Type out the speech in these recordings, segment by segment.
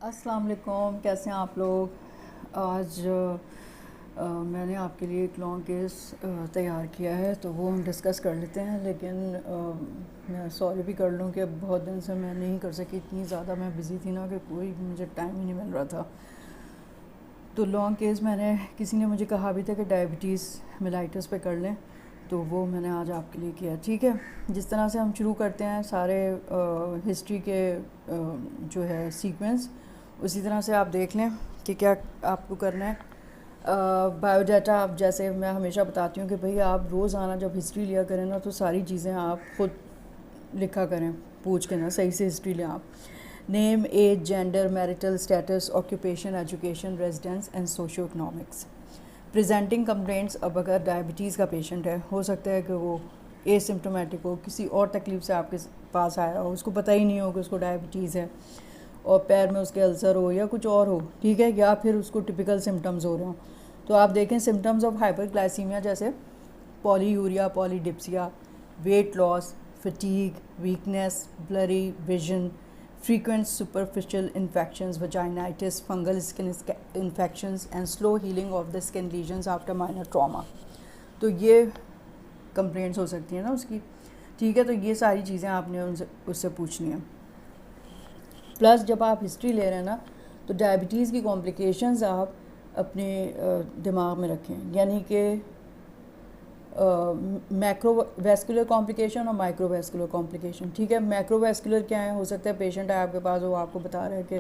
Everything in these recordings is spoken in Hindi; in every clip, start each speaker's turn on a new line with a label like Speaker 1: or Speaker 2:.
Speaker 1: अस्सलाम वालेकुम, कैसे हैं आप लोग। आज मैंने आपके लिए एक लॉन्ग केस तैयार किया है, तो वो हम डिस्कस कर लेते हैं। लेकिन मैं सॉरी भी कर लूँ कि बहुत दिन से मैं नहीं कर सकी, इतनी ज़्यादा मैं बिज़ी थी ना कि कोई मुझे टाइम ही नहीं मिल रहा था। तो लॉन्ग केस मैंने, किसी ने मुझे कहा भी था कि डायबिटीज़ मेलाइटिस पे कर लें, तो वो मैंने आज आपके लिए किया। ठीक है, जिस तरह से हम शुरू करते हैं सारे हिस्ट्री के जो है सीक्वेंस, उसी तरह से आप देख लें कि क्या आपको करना है। बायोडाटा, आप जैसे मैं हमेशा बताती हूँ कि भाई आप रोज़ाना जब हिस्ट्री लिया करें ना, तो सारी चीज़ें आप ख़ुद लिखा करें, पूछ के ना सही से हिस्ट्री लें आप। Name, age, gender, marital status, occupation, education, residence and socio economics. Presenting complaints, अब अगर डायबिटीज़ का पेशेंट है, हो सकता है कि वो एसिम्प्टोमेटिक हो, किसी और तकलीफ़ से आपके पास आया हो, उसको पता ही नहीं हो कि उसको डायबिटीज़ है, और पैर में उसके अल्सर हो या कुछ और हो, ठीक है, या फिर उसको टिपिकल सिम्टम्स हो रहे हों। तो आप देखें सिम्टम्स ऑफ हाइपरग्लाइसीमिया जैसे polyuria, polydipsia, weight loss, fatigue, weakness, blurry vision, frequent superficial infections, vaginitis, fungal skin infections and slow healing of the skin lesions after minor trauma। तो ये कंप्लेंट्स हो सकती हैं ना उसकी, ठीक है। तो ये सारी चीज़ें आपने उससे पूछनी है। प्लस जब आप हिस्ट्री ले रहे हैं ना, तो डायबिटीज़ की कॉम्प्लिकेशंस आप अपने दिमाग में रखें, यानी कि मैक्रोवेस्कुलर कॉम्प्लिकेशन और माइक्रोवेस्कुलर कॉम्प्लिकेशन, ठीक है। मैक्रोवेस्कुलर क्या है, हो सकता है पेशेंट है आपके पास, वो आपको बता रहे हैं कि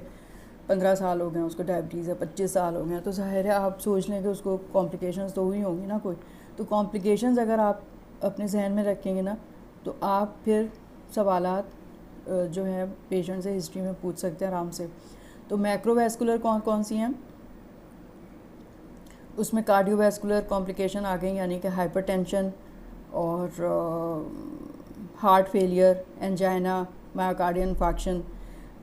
Speaker 1: 15 साल हो गए उसको डायबिटीज़ है, 25 साल हो गए, तो जाहिर है आप सोच लें कि उसको कॉम्प्लिकेशंस तो हुई होंगी ना कोई। तो कॉम्प्लिकेशंस अगर आप अपने जहन में रखेंगे ना, तो आप फिर सवालात जो है पेशेंट से हिस्ट्री में पूछ सकते हैं आराम से। तो मैक्रोवेस्कुलर कौन कौन सी हैं, उसमें कार्डियोवैस्कुलर कॉम्प्लिकेशन आ गई, यानी कि हाइपरटेंशन और heart failure, angina, myocardial infarction.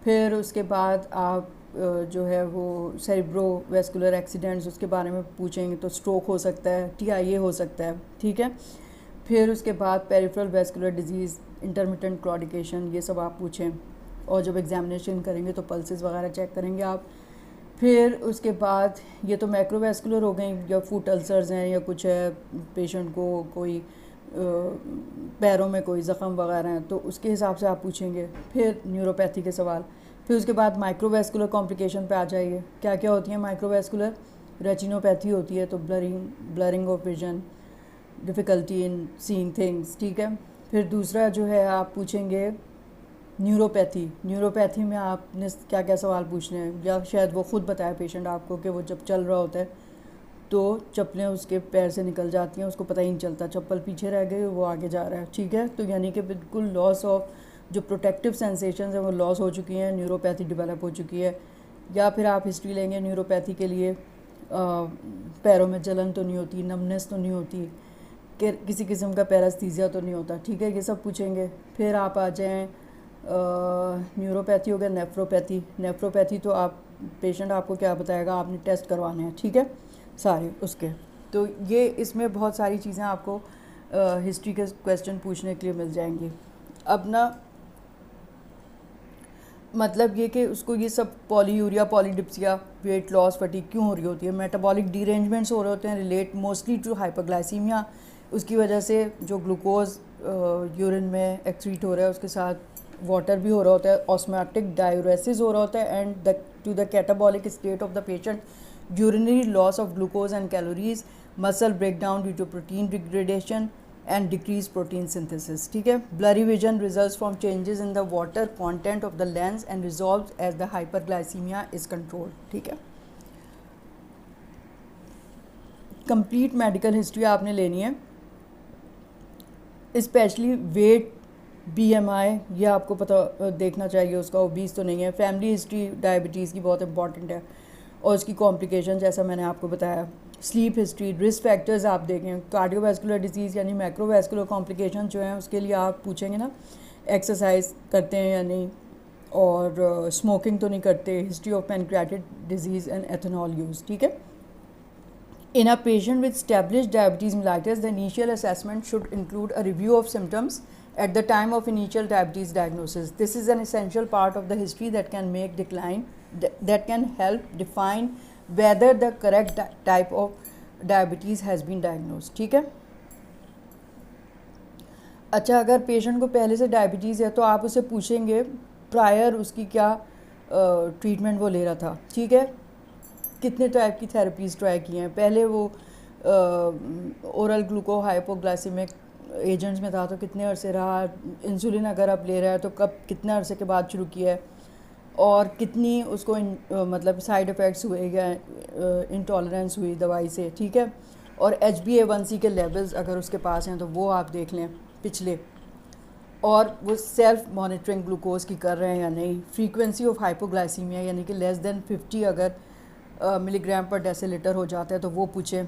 Speaker 1: फिर उसके बाद आप जो है वो सेरिब्रोवैस्कुलर एक्सीडेंट्स, उसके बारे में पूछेंगे तो स्ट्रोक हो सकता है, TIA हो सकता है, ठीक है। फिर उसके बाद peripheral vascular disease, intermittent claudication, ये सब आप पूछें, और जब एग्जामिनेशन करेंगे तो पल्सेस वगैरह चेक करेंगे आप। फिर उसके बाद ये तो मैक्रोवेस्कुलर हो गई, या फुट अल्सर्स हैं या कुछ है, पेशेंट को कोई पैरों में कोई ज़ख़म वगैरह हैं, तो उसके हिसाब से आप पूछेंगे। फिर न्यूरोपैथी के सवाल। फिर उसके बाद माइक्रोवेस्कुलर कॉम्प्लिकेशन पे आ जाइए। क्या क्या होती है माइक्रोवेस्कुलर, रेटिनोपैथी होती है, तो blurring of vision, difficulty in seeing things, ठीक है। फिर दूसरा जो है आप पूछेंगे न्यूरोपैथी में आपने क्या क्या सवाल पूछने हैं, या शायद वो ख़ुद बताए पेशेंट आपको कि वो जब चल रहा होता है तो चप्पलें उसके पैर से निकल जाती हैं, उसको पता ही नहीं चलता, चप्पल पीछे रह गई, वो आगे जा रहा है, ठीक है। तो यानी कि बिल्कुल लॉस ऑफ जो प्रोटेक्टिव सेंसेशन है वो लॉस हो चुकी हैं, न्यूरोपैथी डेवलप हो चुकी है। या फिर आप हिस्ट्री लेंगे न्यूरोपैथी के लिए, पैरों में जलन तो नहीं होती, नमनेस तो नहीं होती, किसी किस्म का पैरास्थीसिया तो नहीं होता, ठीक है, ये सब पूछेंगे। फिर आप आ जाएँ, न्यूरोपैथी हो गया, नेफ्रोपैथी तो आप पेशेंट आपको क्या बताएगा, आपने टेस्ट करवाने हैं, ठीक है, सारे उसके। तो ये इसमें बहुत सारी चीज़ें आपको हिस्ट्री के क्वेश्चन पूछने के लिए मिल जाएंगी। अब ना मतलब ये कि उसको ये सब polyuria, polydipsia, weight loss, fatigue क्यों हो रही होती है, मेटाबॉलिक डिरेंजमेंट्स हो रहे होते हैं, रिलेट मोस्टली टू हाइपरग्लाइसीमिया। उसकी वजह से जो ग्लूकोज यूरिन में एक्सक्रीट हो रहा है, उसके साथ वाटर भी हो रहा होता है, ऑस्मोटिक डायूरेसिस हो रहा होता है, and to the catabolic state of the patient, urinary loss of glucose and calories, muscle breakdown due to protein degradation and decrease protein synthesis, ठीक है। Blurry vision results from changes in the water content of the lens and resolves as the hyperglycaemia is controlled, ठीक है। कंप्लीट मेडिकल हिस्ट्री आपने लेनी है, स्पेशली वेट, BMI, ये आपको पता देखना चाहिए उसका, ओबीस तो नहीं है। फैमिली हिस्ट्री डायबिटीज़ की बहुत इंपॉर्टेंट है, और उसकी कॉम्प्लिकेशन जैसा मैंने आपको बताया। स्लीप हिस्ट्री, रिस्क फैक्टर्स आप देखें, कार्डियोवैस्कुलर डिजीज़ यानी मैक्रोवैस्कुलर कॉम्प्लिकेशन जो हैं उसके लिए आप पूछेंगे ना, एक्सरसाइज करते हैं या नहीं, और स्मोकिंग तो नहीं करते, history of pancreatic disease and ethanol use, ठीक है। In a patient with established diabetes mellitus, the initial assessment should include a review of symptoms at the time of initial diabetes diagnosis. This is an essential part of the history that can make decline that can help define whether the correct type of diabetes has been diagnosed. ठीक है. अच्छा, अगर पेशेंट को पहले से डायबिटीज़ है तो आप उसे पूछेंगे प्रायर उसकी क्या ट्रीटमेंट वो ले रहा था. ठीक है, कितने टाइप की थेरेपीज़ ट्राई किए हैं. पहले वो ओरल ग्लूको हाइपोग्लाइसेमिक एजेंट्स में था तो कितने अरसे रहा. इंसुलिन अगर आप ले रहा है तो कब कितने अरसे के बाद शुरू किया है, और कितनी उसको मतलब साइड इफ़ेक्ट्स हुए या इंटॉलरेंस हुई दवाई से. ठीक है, और HbA1c के लेवल्स अगर उसके पास हैं तो वो आप देख लें पिछले, और वो सेल्फ मॉनिटरिंग ग्लूकोज की कर रहे हैं या नहीं. फ्रीक्वेंसी ऑफ हाइपोग्लाइसीमिया यानी कि लेस देन 50 अगर मिलीग्राम पर डेसीलीटर हो जाता है तो वो पूछें.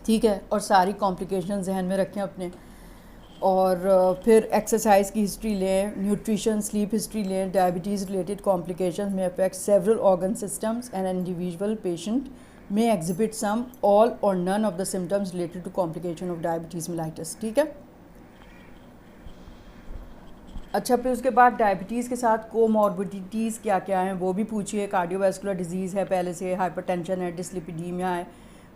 Speaker 1: ठीक है, और सारी कॉम्प्लिकेशन जहन में रखें अपने. और फिर एक्सरसाइज की हिस्ट्री लें, न्यूट्रिशन स्लीप हिस्ट्री लें. डायबिटीज़ रिलेटेड कॉम्प्लिकेशन में affect several organ systems and individual patient may exhibit some, all or none of the symptoms related to complication of diabetes mellitus. ठीक है. अच्छा, फिर उसके बाद डायबिटीज़ के साथ कोमॉर्बिडिटीज़ क्या क्या हैं वो भी पूछिए. कार्डियोवैस्कुलर डिजीज़ है पहले से, हाइपरटेंशन है, डिसलिपिडीमिया है.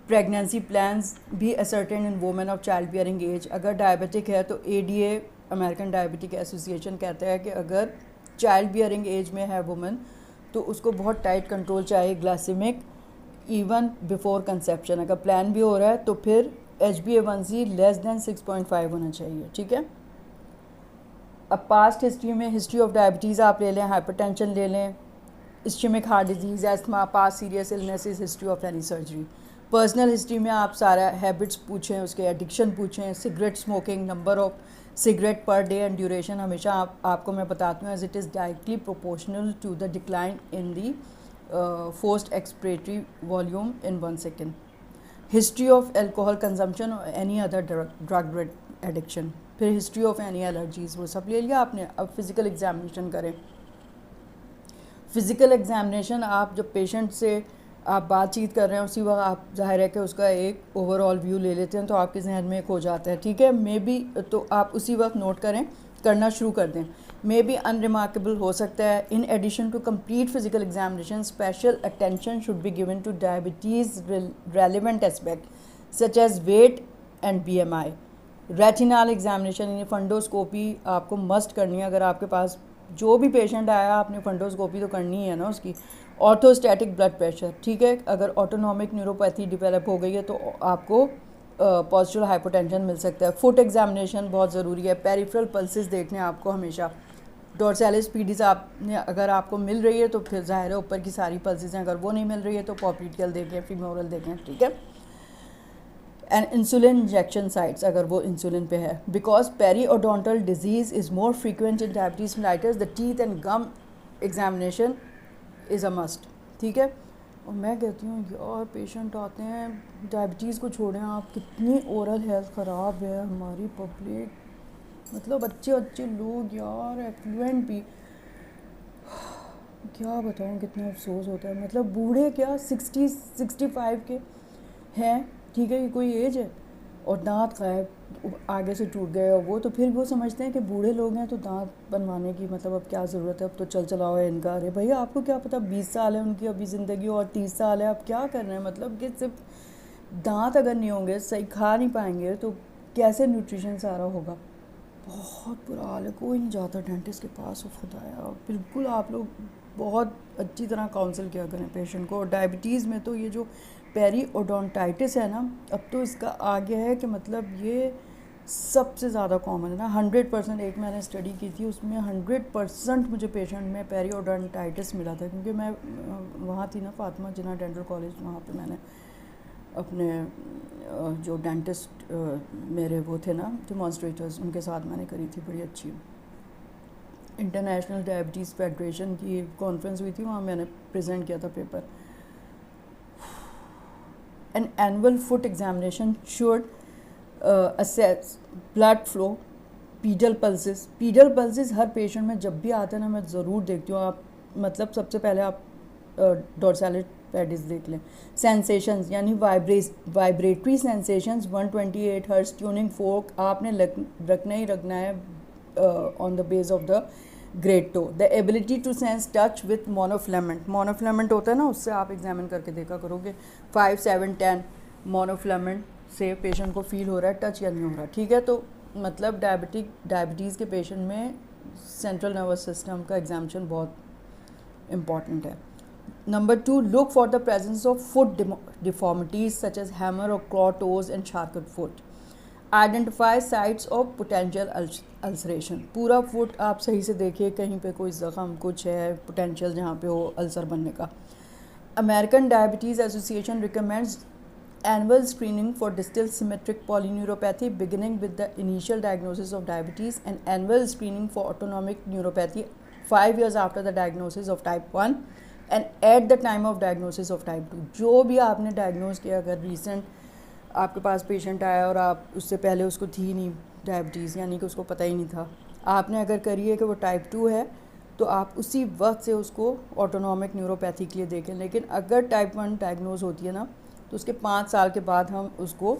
Speaker 1: प्रेगनेंसी प्लान्स भी ascertain in women of child bearing age. अगर डायबिटिक है तो ADA अमेरिकन डायबिटिक एसोसिएशन कहता है कि अगर चाइल्ड बियरिंग एज में है वुमेन तो उसको बहुत टाइट कंट्रोल चाहिए ग्लाइसेमिक इवन बिफोर कंसेप्शन. अगर प्लान भी हो रहा है तो फिर HbA1c लेस देन 6.5 होना चाहिए. ठीक है. अब पास्ट हिस्ट्री में हिस्ट्री ऑफ डायबिटीज़ आप ले लें, हाइपरटेंशन ले लें, ischaemic heart disease, asthma, past serious illnesses, history of any surgery. Personal history में आप सारा हैबिट्स पूछें, उसके एडिक्शन पूछें, cigarette smoking, number of cigarette per day and duration. हमेशा आपको मैं बताती हूँ as it is directly proportional to the decline in the forced expiratory volume in 1 second. History of alcohol consumption or any other drug addiction. फिर history of any allergies, वो सब ले लिया आपने. अब physical examination करें. physical examination आप जब patient से आप बातचीत कर रहे हैं उसी वक्त आप जाहिर है कि उसका एक ओवरऑल व्यू ले लेते हैं तो आपके जहन में एक हो जाता है. ठीक है, मे बी तो आप उसी वक्त नोट करना शुरू कर दें. मे बी अनरिमार्केबल हो सकता है. In addition to complete physical examination special attention should be given to diabetes relevant aspect such as weight and BMI. Retinal examination यानी फंडोस्कोपी आपको मस्ट करनी है. अगर आपके पास जो भी पेशेंट आया आपने फंडोस्कोपी तो करनी है ना उसकी. Orthostatic blood pressure. ठीक है, अगर ऑटोनॉमिक न्यूरोपैथी डिवेलप हो गई है तो आपको पॉजिटिव हाइपोटेंशन मिल सकता है. फुट एग्जामिनेशन बहुत ज़रूरी है. पेरिफेरल पल्सेस देखने आपको हमेशा. डोर्सालिस पीडीज आपने अगर आपको मिल रही है तो फिर ज़ाहिर है ऊपर की सारी पल्सेस हैं. अगर वो नहीं मिल रही है तो पॉप्लिटियल देखें, फीमोरल देखें. ठीक है. एंड इंसुलिन इंजेक्शन साइट्स अगर वो इंसुलिन पे है. Because periodontal disease is more frequent in diabetes mellitus the teeth and gum examination is a must. ठीक है. और मैं कहती हूँ यार पेशेंट आते हैं डायबिटीज़ को छोड़ें आप, कितनी ओरल हेल्थ ख़राब है हमारी पब्लिक. मतलब अच्छे लोग यार, एफ्लुएंट भी, क्या बताऊँ कितना अफसोस होता है. मतलब बूढ़े क्या 60-65 के हैं. ठीक है, ये कोई एज है, और दांत गायब आगे से टूट गए और वो तो फिर वो समझते हैं कि बूढ़े लोग हैं तो दांत बनवाने की मतलब अब क्या ज़रूरत है, अब तो चलाओ है इनका. अरे भैया आपको क्या पता 20 साल है उनकी अभी ज़िंदगी और 30 साल है, आप क्या कर रहे हैं. मतलब कि सिर्फ दांत अगर नहीं होंगे, सही खा नहीं पाएंगे तो कैसे न्यूट्रिशन सारा होगा. बहुत बुरा हाल है. कोई नहीं जाता डेंटिस्ट के पास. खुदाया बिल्कुल आप लोग बहुत अच्छी तरह काउंसिल किया करें पेशेंट को. डायबिटीज़ में तो ये जो पेरीओडोंटाइटिस है ना, अब तो इसका आगे है कि मतलब ये सबसे ज़्यादा कॉमन है ना. 100% एक मैंने स्टडी की थी उसमें 100% मुझे पेशेंट में पेरीओडोंटाइटिस मिला था. क्योंकि मैं वहाँ थी ना फातिमा जिन्ना डेंटल कॉलेज, वहाँ पे मैंने अपने जो डेंटिस्ट मेरे वो थे ना डेमॉन्स्ट्रेटर्स, उनके साथ मैंने करी थी. बड़ी अच्छी इंटरनेशनल डायबिटीज़ फेडरेशन की कॉन्फ्रेंस हुई थी, वहाँ मैंने प्रेजेंट किया था paper. An annual foot examination should assess blood flow, pedal pulses her patient में जब भी आता है ना मैं ज़रूर देखती हूँ. आप मतलब सबसे पहले आप डोर्सालिस पेडिस देख लें. सेंसेशंस यानी vibratory sensations 128 hertz tuning fork आपने रखना ही रखना है on the base of the great toe, the ability to sense touch with monofilament, monofilament होता है ना, उससे आप एग्जामिन करके देखा करोगे 5, 7, 10 मोनोफिलामेंट से पेशेंट को फील हो रहा है टच या नहीं हो रहा, ठीक है। तो मतलब डायबिटीज़ के पेशेंट में सेंट्रल नर्वस सिस्टम का एग्जामिनेशन बहुत इम्पॉर्टेंट है। Number 2, look for the presence of foot deformities such as hammer or claw toes and sharked foot. Identify sites of potential ulceration. पूरा फुट आप सही से देखिए, कहीं पे कोई ज़ख़म कुछ है पोटेंशियल जहाँ पे हो अल्सर बनने का। American Diabetes Association recommends annual screening for distal symmetric polyneuropathy beginning with the initial diagnosis of diabetes and annual screening for autonomic neuropathy 5 years after the diagnosis of type 1 and at the time of diagnosis of type 2. जो भी आपने डायग्नोज किया, अगर रिसेंट आपके पास पेशेंट आया और आप उससे पहले उसको थी नहीं डायबिटीज़, यानी कि उसको पता ही नहीं था, आपने अगर करी है कि वो टाइप 2 है, तो आप उसी वक्त से उसको ऑटोनॉमिक न्यूरोपैथी के लिए देखें। लेकिन अगर टाइप 1 डायग्नोज होती है ना, तो उसके 5 साल के बाद हम उसको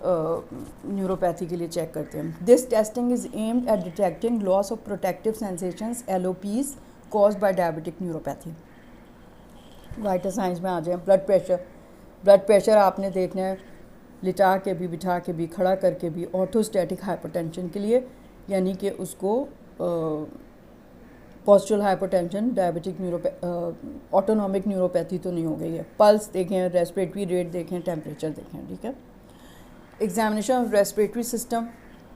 Speaker 1: न्यूरोपैथी के लिए चेक करते हैं। This testing is aimed at detecting loss of protective sensations LOPs caused by diabetic neuropathy. Vital science में आ जाए, ब्लड प्रेशर आपने देखना है लिटा के भी, बिठा के भी, खड़ा करके भी, ऑर्थोस्टैटिक हाइपरटेंशन के लिए, यानी कि उसको postural hypertension diabetic autonomic neuropathy तो नहीं हो गई है। पल्स देखें, रेस्पिरेटरी रेट देखें, टेम्परेचर देखें, ठीक है। Examination of respiratory system,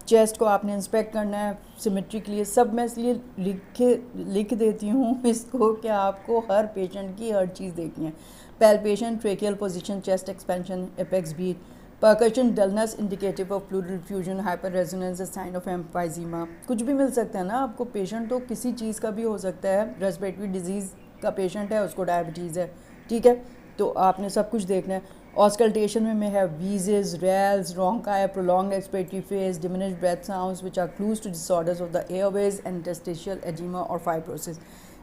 Speaker 1: chest को आपने इंस्पेक्ट करना है सिमेट्री के लिए। सब मैं इसलिए लिख देती हूँ इसको कि आपको हर पेशेंट की हर चीज़ देखनी है। Palpation, tracheal position, chest expansion, apex beat, percussion, dullness indicative of pleural effusion, hyperresonance, sign of emphysema. कुछ भी मिल सकता है ना आपको, पेशेंट तो किसी चीज़ का भी हो सकता है। रेस्पिरेटरी डिजीज़ का पेशेंट है, उसको डायबिटीज़ है, ठीक है, तो आपने सब कुछ देखना है। ऑस्कल्टेशन में है wheezes, rales, rhonchi, prolonged expiratory phase, diminished breath sounds which are clues to disorders of the airways, interstitial oedema और फाइब्रोसिस।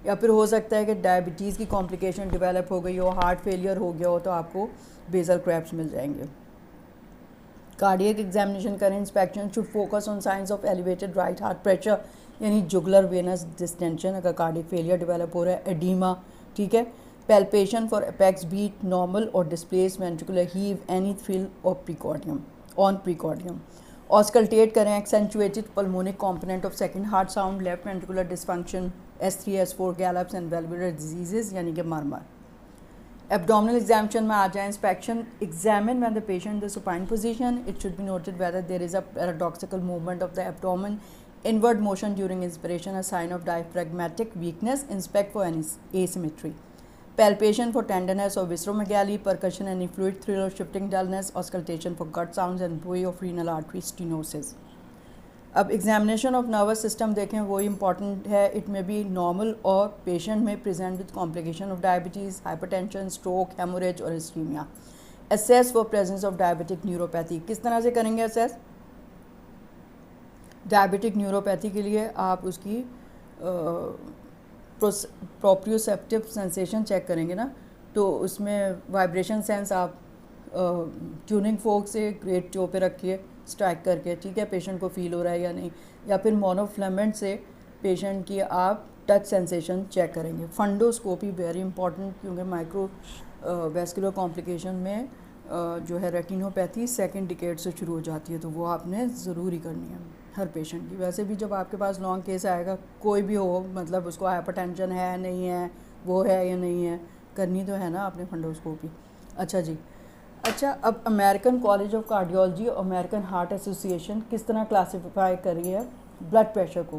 Speaker 1: या फिर हो सकता है कि डायबिटीज़ की कॉम्प्लिकेशन डेवलप हो गई हो, हार्ट फेलियर हो गया हो, तो आपको बेसल क्रैप्स मिल जाएंगे। कार्डियक एग्जामिनेशन करें, inspection should focus on science of elevated right heart pressure, यानी जुगलर वेनस डिस्टेंशन अगर कार्डियक फेलियर डेवलप हो रहा है, एडीमा, ठीक है। Palpation for apex beat, normal or displaced ventricular heave, any thrill or precordium, on precordium. Auscultate करें, accentuated pulmonic component of second heart sound, left ventricular dysfunction, S3, S4 gallops and valvular diseases, यानी कि murmur. Abdominal examination में आ जाए, inspection, examine when the patient in the supine position. It should be noted whether there is a paradoxical movement of the abdomen, inward motion during inspiration, a sign of diaphragmatic weakness. Inspect for any asymmetry. Palpation for tenderness or visceromegaly, percussion any fluid thrill or shifting dullness, auscultation for gut sounds and buoy of renal artery stenosis. अब एग्जामिनेशन ऑफ नर्वस सिस्टम देखें, वो इम्पॉर्टेंट है। इट में बी नॉर्मल और patient may present with complication of diabetes, hypertension, stroke, haemorrhage और ischaemia. Assess for presence of diabetic neuropathy, किस तरह से करेंगे असेस? डायबिटिक न्यूरोपैथी के लिए आप उसकी प्रोप्रियोसेप्टिव सेंसेशन चेक करेंगे ना, तो उसमें वाइब्रेशन सेंस आप ट्यूनिंग फोक से ग्रेट टो पे रखिए स्ट्राइक करके, ठीक है, पेशेंट को फील हो रहा है या नहीं। या फिर मोनोफ्लेमेंट से पेशेंट की आप टच सेंसेशन चेक करेंगे। फंडोस्कोपी वेरी इंपॉर्टेंट, क्योंकि माइक्रो वेस्कुलर कॉम्प्लिकेशन में जो है रेटिनोपैथी सेकंड डिकेड से शुरू हो जाती है, तो वो आपने ज़रूर ही करनी है हर पेशेंट की। वैसे भी जब आपके पास लॉन्ग केस आएगा, कोई भी हो, मतलब उसको हाइपरटेंशन है नहीं है, वो है या नहीं है, करनी तो है ना आपने फंडोस्कोपी। अच्छा जी, अच्छा, अब अमेरिकन कॉलेज ऑफ कार्डियोलॉजी और अमेरिकन हार्ट एसोसिएशन किस तरह क्लासीफाई करी है ब्लड प्रेशर को।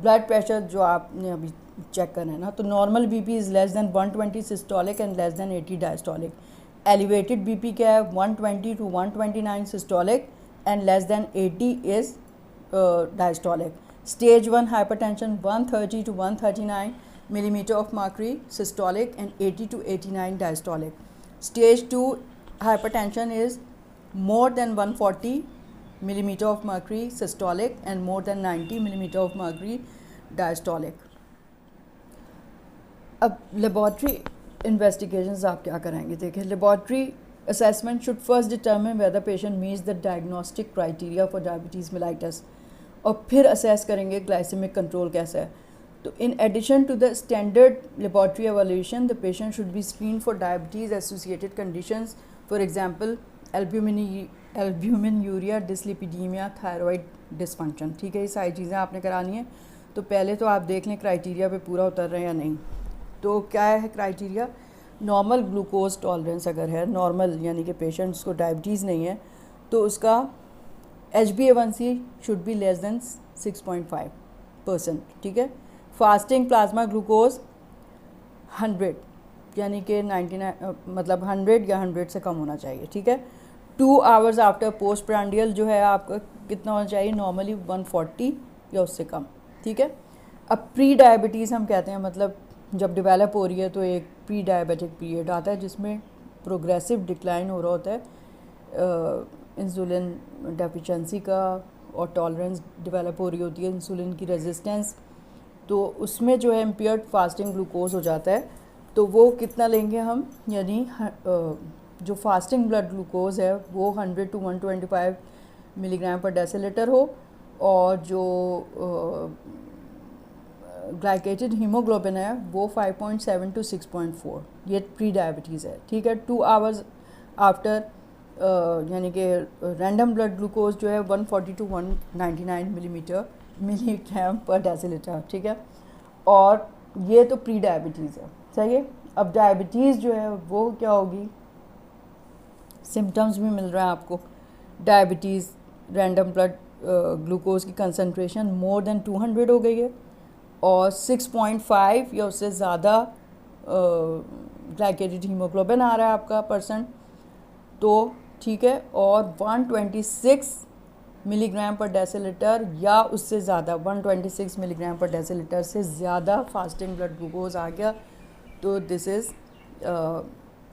Speaker 1: ब्लड प्रेशर जो आपने अभी चेक करना है ना, तो normal BP is less than 120 systolic and less than 80 diastolic. Elevated BP क्या है? 120 to 129 systolic and less than 80 is diastolic. Stage 1 hypertension 130 to 139 millimeter of mercury systolic and 80 to 89 diastolic. Stage 2 hypertension is more than 140 millimeter of mercury systolic and more than 90 millimeter of mercury diastolic. अब लेबॉर्ट्री इन्वेस्टिगेशंस आप क्या कराएंगे? देखिए, laboratory assessment should first determine whether patient meets the diagnostic criteria for diabetes mellitus, और फिर असेस करेंगे ग्लाइसेमिक कंट्रोल कैसा है। तो in addition to the standard laboratory evolution the patient should be screen for diabetes associated conditions, for example albuminuria, dyslipidaemia, thyroid dysfunction. ठीक है, ये सारी चीज़ें आपने करानी है। तो पहले तो आप देख लें क्राइटेरिया पे पूरा उतर रहे हैं या नहीं। तो क्या है क्राइटेरिया? नॉर्मल ग्लूकोज टॉलरेंस अगर है, नॉर्मल यानी कि पेशेंट्स को डायबिटीज़ नहीं है, तो उसका HbA1c should be less than 6.5%। ठीक है। फास्टिंग प्लाज्मा ग्लूकोज 100 यानी कि 99 मतलब 100 या 100 से कम होना चाहिए। ठीक है। 2 आवर्स आफ्टर पोस्ट प्रांडियल जो है आपका कितना होना चाहिए? नॉर्मली 140 या उससे कम। ठीक है। अब प्री डायबिटीज़ हम कहते हैं, मतलब जब डेवलप हो रही है तो एक प्री डायबिटिक पीरियड आता है जिसमें प्रोग्रेसिव डिक्लाइन हो रहा होता है इंसुलिन डेफिशिएंसी का, और टॉलरेंस डेवलप हो रही होती है, इंसुलिन की रेजिस्टेंस। तो उसमें जो है इम्पेयर्ड फास्टिंग ग्लूकोज हो जाता है। तो वो कितना लेंगे हम, यानी जो फास्टिंग ब्लड ग्लूकोज है वो 100 to 125 मिलीग्राम पर डेसीलीटर हो, और जो ग्लाइकेटेड हीमोग्लोबिन है वो 5.7 to 6.4। ये प्री डायबिटीज़ है। ठीक है। 2 आवर्स आफ्टर यानी कि रैंडम ब्लड ग्लूकोज जो है 140 to 199 मिलीग्राम पर डेसीलीटर। ठीक है। और ये तो प्री डायबिटीज़ है, सही है। अब डायबिटीज़ जो है वो क्या होगी? सिम्टम्स भी मिल रहा है आपको। डायबिटीज़ रैंडम ब्लड ग्लूकोज की कंसंट्रेशन मोर देन 200 हो गई है, और 6.5 या उससे ज़्यादा ग्लाइकेटेड हीमोग्लोबिन आ रहा है आपका परसेंट। तो ठीक है। और 126 मिलीग्राम पर डेसीलीटर या उससे ज़्यादा, 126 मिलीग्राम पर डेसीलीटर से ज़्यादा फास्टिंग ब्लड ग्लूकोज आ गया तो this is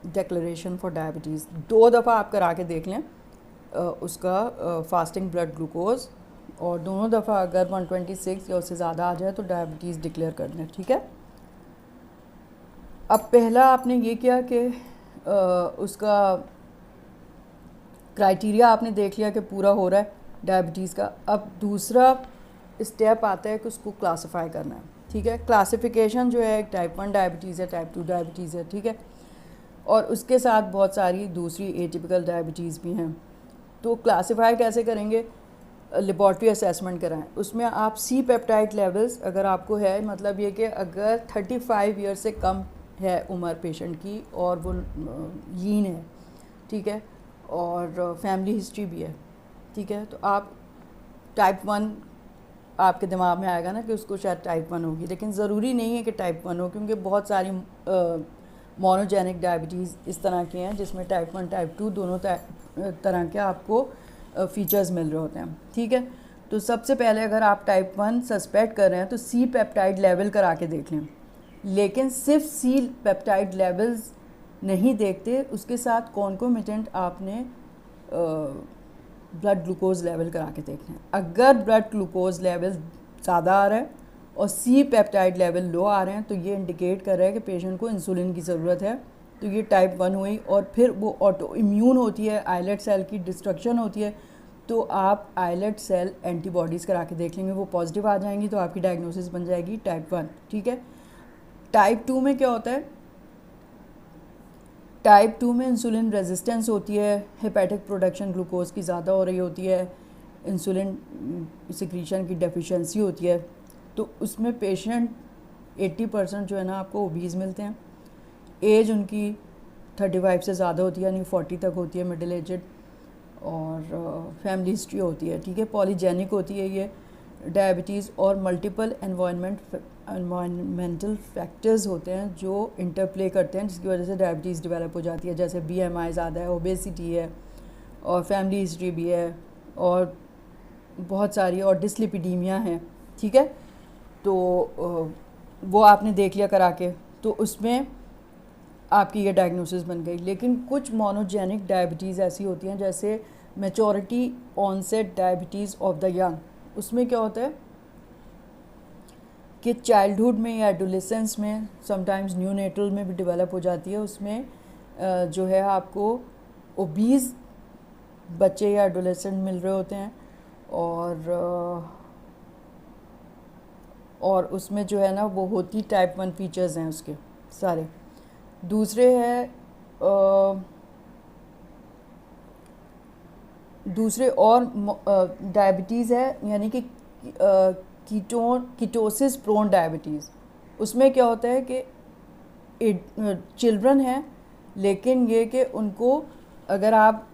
Speaker 1: declaration for diabetes. 2 दफ़ा आप करा के देख लें उसका फास्टिंग ब्लड ग्लूकोज, और दोनों दफ़ा अगर 126 या उससे ज़्यादा आ जाए तो डायबिटीज़ डिक्लेयर कर दें। ठीक है। अब पहला आपने ये किया कि उसका क्राइटेरिया आपने देख लिया कि पूरा हो रहा है डायबिटीज़ का। अब दूसरा स्टेप आता है कि उसको क्लासिफाई करना है। ठीक है। क्लासिफिकेशन जो है टाइप 1 डायबिटीज़ है, टाइप 2 डायबिटीज़ है। ठीक है। और उसके साथ बहुत सारी दूसरी एटिपिकल डायबिटीज़ भी हैं। तो क्लासिफाई कैसे करेंगे? लेबॉर्ट्री असेसमेंट कराएं। उसमें आप सी पेप्टाइड लेवल्स अगर आपको है, मतलब ये कि अगर 35 ईयर से कम है उम्र पेशेंट की और वो लीन है, ठीक है, और फैमिली हिस्ट्री भी है, ठीक है, तो आप टाइप 1 आपके दिमाग में आएगा ना कि उसको शायद टाइप 1 होगी, लेकिन ज़रूरी नहीं है कि टाइप 1 हो, क्योंकि बहुत सारी मोनोजेनिक डायबिटीज़ इस तरह की हैं जिसमें टाइप 1 टाइप 2 दोनों तरह के आपको फीचर्स मिल रहे होते हैं। ठीक है। तो सबसे पहले अगर आप टाइप 1 सस्पेक्ट कर रहे हैं तो सी पेप्टाइड लेवल करा के देख लें, लेकिन सिर्फ सी पेप्टाइड लेवल्स नहीं देखते, उसके साथ कॉन्कोमिटेंट आपने ब्लड ग्लूकोज लेवल करा के देखना है। अगर ब्लड ग्लूकोज लेवल ज़्यादा आ रहा है और सी पेप्टाइड लेवल लो आ रहे हैं तो ये इंडिकेट कर रहा है कि पेशेंट को इंसुलिन की ज़रूरत है। तो ये टाइप 1 हुई, और फिर वो ऑटो इम्यून होती है, आइलेट सेल की डिस्ट्रक्शन होती है, तो आप आइलेट सेल एंटीबॉडीज़ करा के देख लेंगे, वो पॉजिटिव आ जाएंगी तो आपकी डायग्नोसिस बन जाएगी टाइप 1। ठीक है। टाइप 2 में क्या होता है? टाइप 2 में इंसुलिन रेजिस्टेंस होती है, हेपेटिक प्रोडक्शन ग्लूकोज की ज़्यादा हो रही होती है, इंसुलिन सिक्रीशन की डेफिशिएंसी होती है, तो उसमें पेशेंट 80% जो है ना आपको ओबीज़ मिलते हैं। एज उनकी 35 से ज़्यादा होती है, यानी 40 तक होती है, मिडिल एजड, और फैमिली हिस्ट्री होती है। ठीक है। पॉलीजेनिक होती है ये डायबिटीज़, और मल्टीपल एनवायरमेंटल फैक्टर्स होते हैं जो इंटरप्ले करते हैं जिसकी वजह से डायबिटीज़ डेवलप हो जाती है, जैसे BMI ज़्यादा है, ओबेसिटी है, और फैमिली हिस्ट्री भी है, और बहुत सारी और डिसलिपिडीमिया है। ठीक है। तो वो आपने देख लिया करा के, तो उसमें आपकी ये डायग्नोसिस बन गई। लेकिन कुछ मोनोजेनिक डायबिटीज़ ऐसी होती हैं जैसे maturity onset diabetes of the young, उसमें क्या होता है कि चाइल्डहुड में या एडोलेसेंस में, समटाइम्स न्यूनेटल में भी डेवलप हो जाती है। उसमें जो है आपको ओबीज़ बच्चे या एडोलेसेंट मिल रहे होते हैं, और उसमें जो है ना वो होती टाइप 1 फीचर्स हैं उसके सारे। दूसरे है दूसरे और डायबिटीज़ है, यानी कि कीटोसिस प्रोन डायबिटीज़। उसमें क्या होता है कि चिल्ड्रन हैं, लेकिन ये कि उनको अगर आप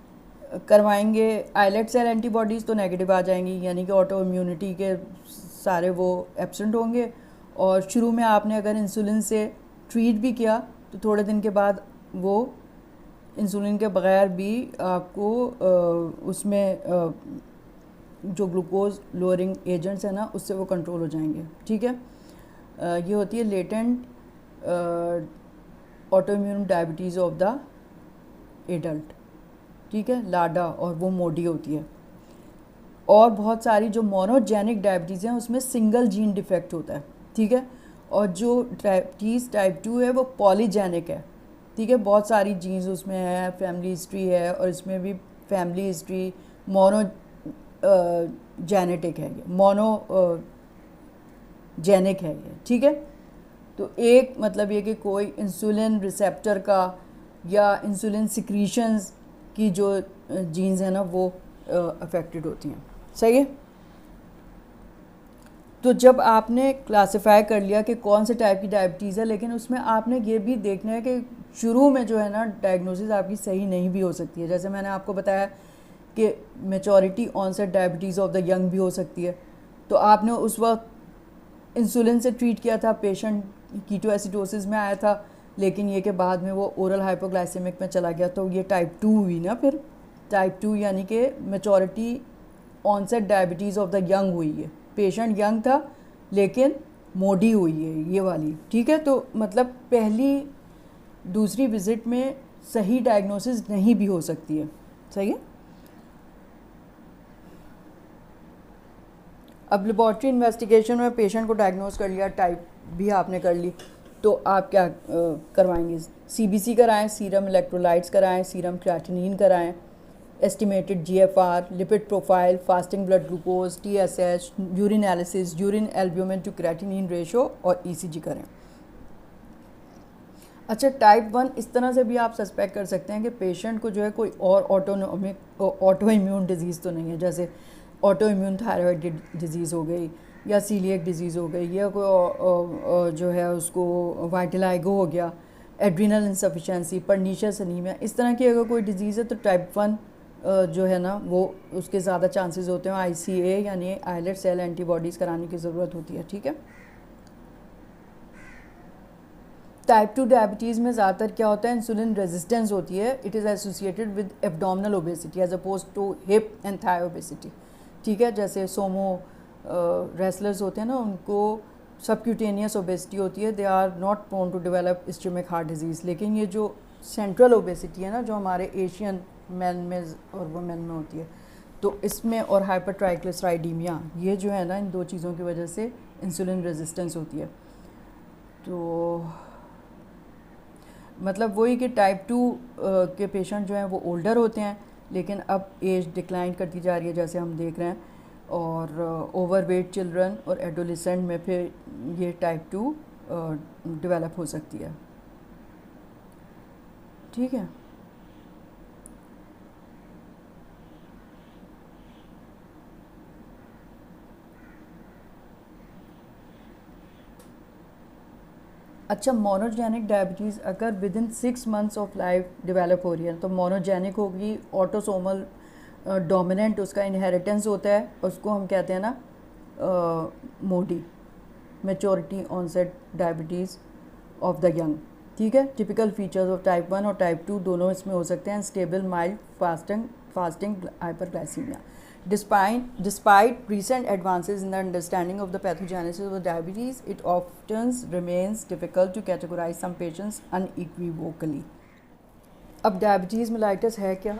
Speaker 1: करवाएंगे आइलेट सेल एंटीबॉडीज़ तो नेगेटिव आ जाएंगी, यानी कि ऑटो इम्यूनिटी के सारे वो एब्सेंट होंगे। और शुरू में आपने अगर इंसुलिन से ट्रीट भी किया तो थोड़े दिन के बाद वो इंसुलिन के बग़ैर भी आपको उसमें जो ग्लूकोज लोअरिंग एजेंट्स हैं ना उससे वो कंट्रोल हो जाएंगे। ठीक है, ये होती है latent auto immune diabetes of the adult. ठीक है, लाडा, और वो मोडी होती है। और बहुत सारी जो मोनोजेनिक डायबिटीज़ हैं उसमें सिंगल जीन डिफेक्ट होता है। ठीक है, और जो डायबिटीज़ टाइप 2 है वो पॉलीजेनिक है। ठीक है, बहुत सारी जीन्स उसमें है, फैमिली हिस्ट्री है, और इसमें भी फैमिली हिस्ट्री मोनो जेनेटिक है, ये मोनो जेनिक है ये। ठीक है, तो एक मतलब ये कि कोई इंसुलिन रिसेप्टर का या इंसुलिन सिक्रीशंस की जो जीन्स हैं ना वो अफेक्टेड होती हैं। सही है, तो जब आपने क्लासिफाई कर लिया कि कौन से टाइप की डायबिटीज़ है, लेकिन उसमें आपने ये भी देखना है कि शुरू में जो है ना डायग्नोसिस आपकी सही नहीं भी हो सकती है। जैसे मैंने आपको बताया कि maturity onset diabetes of the young भी हो सकती है, तो आपने उस वक्त इंसुलिन से ट्रीट किया था, पेशेंट कीटोएसिडोसिस में आया था, लेकिन ये कि बाद में वो ओरल हाइपोग्लाइसेमिक में चला गया, तो ये टाइप 2 हुई ना। फिर टाइप 2 यानी कि maturity onset diabetes of the young हुई है, पेशेंट यंग था लेकिन मोडी हुई है ये वाली। ठीक है, तो मतलब पहली दूसरी विज़िट में सही डायग्नोसिस नहीं भी हो सकती है। सही है, अब लेबॉर्ट्री इन्वेस्टिगेशन में पेशेंट को डायग्नोस कर लिया, टाइप भी आपने कर ली, तो आप क्या करवाएंगे? सीबीसी कराएं, सीरम इलेक्ट्रोलाइट्स कराएं, सीरम क्रिएटिनिन कराएं, estimated GFR, lipid profile, fasting blood glucose, TSH, urine analysis, urine albumin to creatinine ratio, और ईसीजी करें। अच्छा, टाइप 1 इस तरह से भी आप सस्पेक्ट कर सकते हैं कि पेशेंट को जो है कोई और ऑटो इम्यून डिजीज़ तो नहीं है, जैसे ऑटो इम्यून थायराइड डिजीज़ हो गई, या सीलिएक डिजीज़ हो गई, या कोई जो है उसको वाइटिलाइगो हो गया, एड्रिनल इंसफिशेंसी, पर्नीशियस एनीमिया, इस तरह की अगर कोई डिजीज़ है तो टाइप 1 जो है ना वो उसके ज़्यादा चांसेस होते हैं आईसीए यानी आइलेट सेल एंटीबॉडीज़ कराने की ज़रूरत होती है। ठीक है, टाइप 2 डायबिटीज़ में ज़्यादातर क्या होता है, इंसुलिन रेजिस्टेंस होती है। It is associated with abdominal obesity as opposed to hip and thigh obesity. ठीक है, जैसे सोमो रेसलर्स होते हैं ना, उनको सबक्यूटेनियस ओबेसिटी होती है, they are not prone to develop ischaemic heart disease. लेकिन ये जो सेंट्रल ओबेसिटी है ना, जो हमारे एशियन मैन में और वुमेन में होती है, तो इसमें, और हाइपर ट्राइग्लिसराइडीमिया, ये जो है ना इन दो चीज़ों की वजह से इंसुलिन रेजिस्टेंस होती है। तो मतलब वही कि टाइप 2 के पेशेंट जो हैं वो ओल्डर होते हैं, लेकिन अब एज डिक्लाइन करती जा रही है जैसे हम देख रहे हैं, और ओवरवेट चिल्ड्रन और एडोलेसेंट में फिर ये टाइप 2 डेवलप हो सकती है। ठीक है, अच्छा, मोनोजेनिक डायबिटीज़ अगर with in 6 months of life develop हो रही है तो मोनोजेनिक होगी, ऑटोसोमल डोमिनेंट उसका इनहेरिटेंस होता है, उसको हम कहते हैं ना MODY, maturity onset diabetes of the young. ठीक है, टिपिकल फीचर्स ऑफ टाइप 1 और टाइप 2 दोनों इसमें हो सकते हैं, stable mild fasting hyperglycaemia. Despite recent advances in the understanding of the pathogenesis of diabetes, it often remains difficult to categorize some patients unequivocally. अब diabetes mellitus है क्या?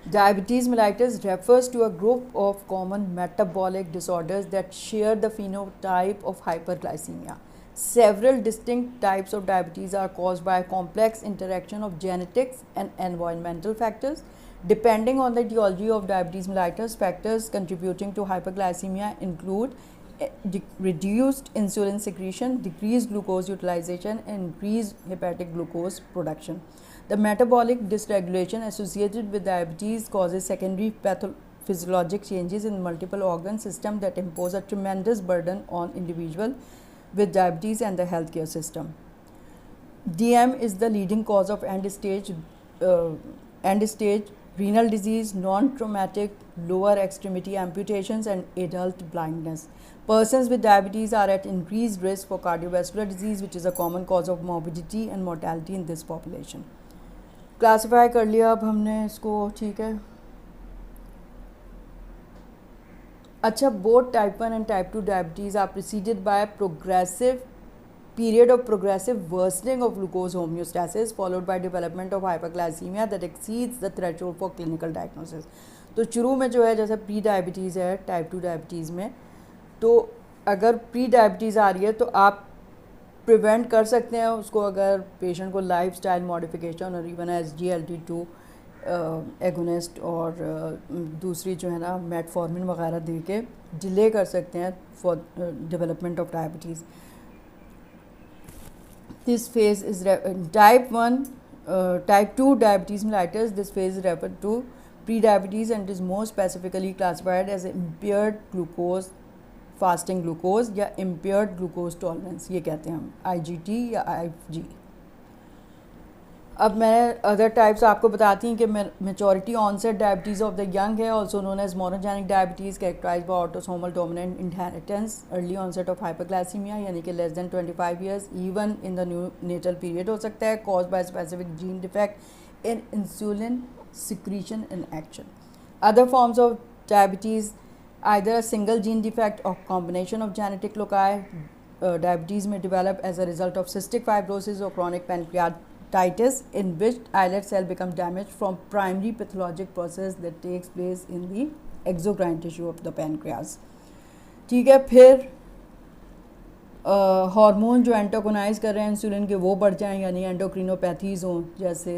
Speaker 1: Diabetes mellitus refers to a group of common metabolic disorders that share the phenotype of hyperglycemia. Several distinct types of diabetes are caused by a complex interaction of genetics and environmental factors. Depending on the etiology of diabetes mellitus, factors contributing to hyperglycemia include reduced insulin secretion, decreased glucose utilization, and increased hepatic glucose production. The metabolic dysregulation associated with diabetes causes secondary pathophysiologic changes in multiple organ systems that impose a tremendous burden on individuals with diabetes and the healthcare system. DM is the leading cause of end-stage renal disease, non-traumatic lower extremity amputations, and adult blindness. Persons with diabetes are at increased risk for cardiovascular disease, which is a common cause of morbidity and mortality in this population. Classify कर लिया अब हमने इसको, ठीक है. अच्छा, both type 1 and type 2 diabetes are preceded by a period of progressive worsening of glucose homeostasis followed by development of hyperglycemia that exceeds the threshold for clinical diagnosis. तो शुरू में जो है जैसे प्री डायबिटीज़ है टाइप 2 डायबिटीज़ में, तो अगर प्री डायबिटीज़ आ रही है तो आप प्रिवेंट कर सकते हैं उसको अगर पेशेंट को लाइफस्टाइल मॉडिफिकेशन और इवन SGLT2 एगोनिस्ट और दूसरी जो है ना मेटफॉर्मिन वगैरह दे के डिले कर सकते हैं for development of diabetes. This phase is type 2 diabetes mellitus. This phase is referred to pre-diabetes and is more specifically classified as impaired glucose fasting glucose या impaired glucose tolerance, ये कहते हैं हम IGT या IFG. अब मैं अदर टाइप्स आपको बताती हूँ कि maturity onset diabetes of the young है, also known as monogenic diabetes, characterise by autosomal dominant inheritance, early onset of hyperglycaemia यानी कि less than 25 years, even in the neonatal period हो सकता है, cause by specific gene defect in insulin secretion in action. Other forms of diabetes either a single gene defect or combination of genetic loci. Diabetes may develop as a result of cystic fibrosis or chronic pancreatitis in which islet cell become damaged from primary pathologic process that takes place in the exocrine tissue of the pancreas. ठीक है, फिर हार्मोन जो एंटागोनाइज कर रहे हैं इंसुलिन के वो बढ़ जाएं यानी एंडोक्रिनोपैथीज़ हों, जैसे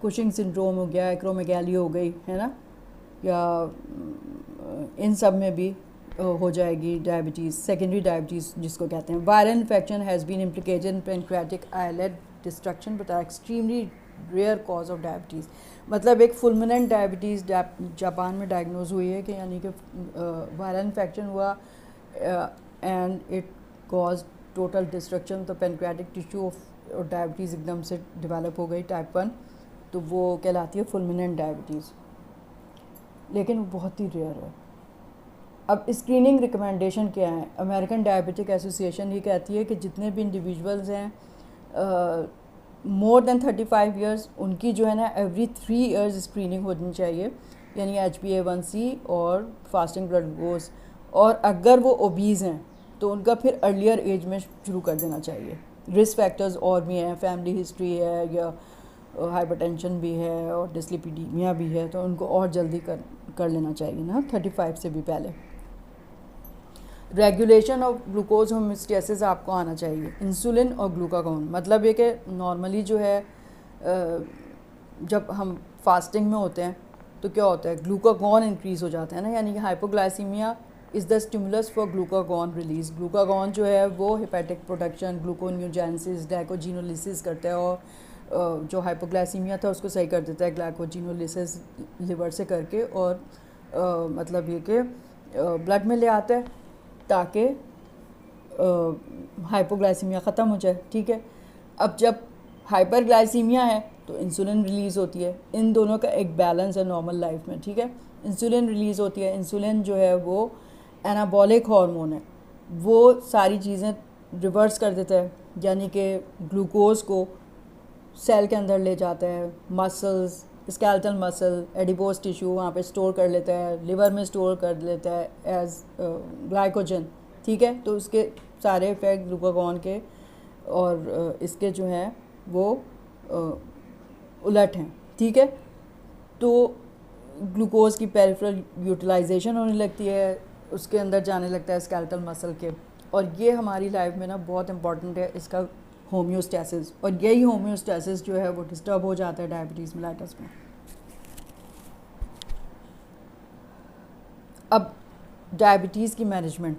Speaker 1: कुशिंग सिंड्रोम हो गया, एक्रोमेगैली हो गई है ना, या इन सब में भी हो जाएगी डायबिटीज़, सेकेंडरी डायबिटीज़ जिसको कहते हैं. Viral infection has been implicated in pancreatic islet destruction but are extremely rare cause of diabetes. मतलब एक फुलमिनेंट डायबिटीज़ जापान में डायग्नोज हुई है कि यानी कि वायरल इन्फेक्शन हुआ and it cause total destruction of the pancreatic tissue और डायबिटीज़ एकदम से डेवलप हो गई टाइप 1, तो वो कहलाती है फुलमिनेंट डायबिटीज़, लेकिन वो बहुत ही रेयर है. अब स्क्रीनिंग रिकमेंडेशन क्या है? अमेरिकन डायबिटिक एसोसिएशन ये कहती है कि जितने भी इंडिविजुअल्स हैं मोर देन 35 इयर्स, उनकी जो है ना एवरी 3 इयर्स स्क्रीनिंग होनी चाहिए, यानी HbA1c और फास्टिंग ब्लड ग्लूकोज. और अगर वो ओबीज़ हैं तो उनका फिर अर्लियर एज में शुरू कर देना चाहिए. रिस्क फैक्टर्स और भी हैं, फैमिली हिस्ट्री है या हाइपरटेंशन भी है और डिस्लिपिडीमिया भी है, तो उनको और जल्दी कर लेना चाहिए ना 35 से भी पहले. रेगुलेशन ऑफ ग्लूकोज होमोस्टेसिस आपको आना चाहिए. इंसुलिन और ग्लूकागॉन, मतलब ये कि नॉर्मली जो है जब हम फास्टिंग में होते हैं तो क्या होता है, ग्लूकागॉन इंक्रीज़ हो जाता है ना, यानी कि hypoglycaemia is the stimulus for glucagon release. Glucagon जो है वो हेपेटिक प्रोडक्शन, ग्लूकोन्यूजेंसिस, ग्लाइकोजिनोलिसिस करता है और जो हाइपोग्लाइसीमिया था उसको सही कर देता है ग्लाइकोजिनोलिसिस लिवर से करके, और मतलब ये कि ब्लड में ले आता है ताकि हाइपोग्लाइसीमिया ख़त्म हो जाए. ठीक है, अब जब हाइपरग्लाइसीमिया है तो इंसुलिन रिलीज़ होती है. इन दोनों का एक बैलेंस है नॉर्मल लाइफ में. ठीक है, इंसुलिन रिलीज़ होती है. इंसुलिन जो है वो एनाबॉलिक हार्मोन है, वो सारी चीज़ें रिवर्स कर देता है, यानी कि ग्लूकोज को सेल के अंदर ले जाता है, muscles, skeletal muscle, adipose tissue वहाँ पे स्टोर कर लेता है, लिवर में स्टोर कर लेता है एज ग्लाइकोजन. ठीक है, तो उसके सारे इफेक्ट ग्लूकागॉन के और इसके जो हैं वो उलट हैं. ठीक है, तो ग्लूकोज की पेरिफेरल यूटिलाइजेशन होने लगती है, उसके अंदर जाने लगता है स्केलेटल मसल के, और ये हमारी लाइफ में ना बहुत इंपॉर्टेंट है इसका होम्योस्टेसिस. और यही होम्योस्टेसिस जो है वो डिस्टर्ब हो जाता है डायबिटीज़ मेलाइटस में. अब डायबिटीज़ की मैनेजमेंट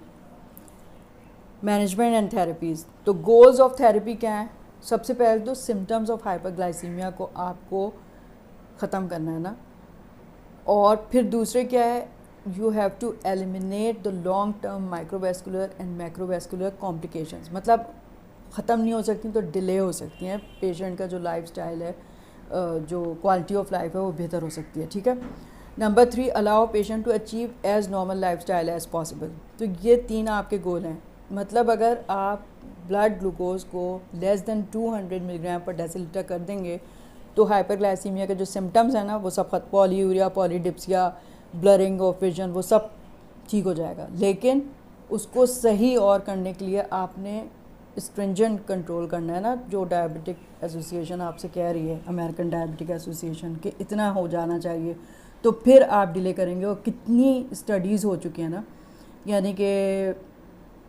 Speaker 1: एंड थेरेपीज़। तो गोल्स ऑफ थेरेपी क्या हैं? सबसे पहले तो सिम्टम्स ऑफ हाइपरग्लाइसीमिया को आपको ख़त्म करना है ना, और फिर दूसरे क्या है, you have to eliminate the long term microvascular and macrovascular complications. मतलब ख़त्म नहीं हो सकती तो डिले हो सकती हैं, पेशेंट का जो लाइफ स्टाइल है, जो क्वालिटी ऑफ लाइफ है वो बेहतर हो सकती है। ठीक है। Number 3, allow patient to achieve as normal lifestyle as possible. तो ये 3 आपके गोल हैं। मतलब अगर आप ब्लड ग्लूकोज को less than 200 milligram per decilitre कर देंगे तो हाइपरग्लाइसीमिया के जो सिम्टम्स हैं ना वो सब polyuria, polydipsia, blurring of vision, वो सब ठीक हो जाएगा। लेकिन उसको सही और करने के लिए आपने स्ट्रिंजेंट कंट्रोल करना है ना, जो डायबिटिक एसोसिएशन आपसे कह रही है, अमेरिकन डायबिटिक एसोसिएशन, के इतना हो जाना चाहिए, तो फिर आप डिले करेंगे। और कितनी स्टडीज़ हो चुकी हैं ना, यानी कि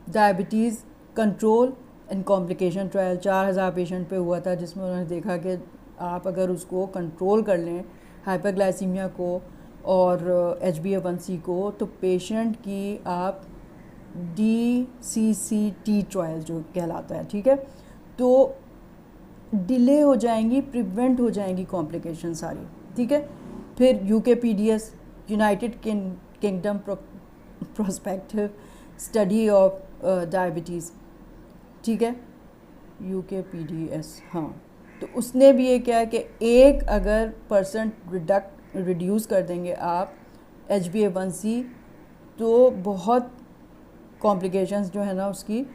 Speaker 1: diabetes control and complication trial 4000 patient पे हुआ था, जिसमें उन्होंने देखा कि आप अगर उसको कंट्रोल कर लें हाइपरग्लाइसीमिया को और HbA1c को, तो पेशेंट की आप DCCT ट्रायल जो कहलाता है, ठीक है, तो डिले हो जाएंगी, प्रिवेंट हो जाएंगी कॉम्प्लिकेशन सारी। ठीक है। फिर UKPDS, United kingdom prospective study of diabetes, ठीक है, UKPDS, हाँ, तो उसने भी ये क्या है कि एक अगर रिड्यूस कर देंगे आप HbA1c तो बहुत कॉम्प्लिकेशंस जो है ना उसकी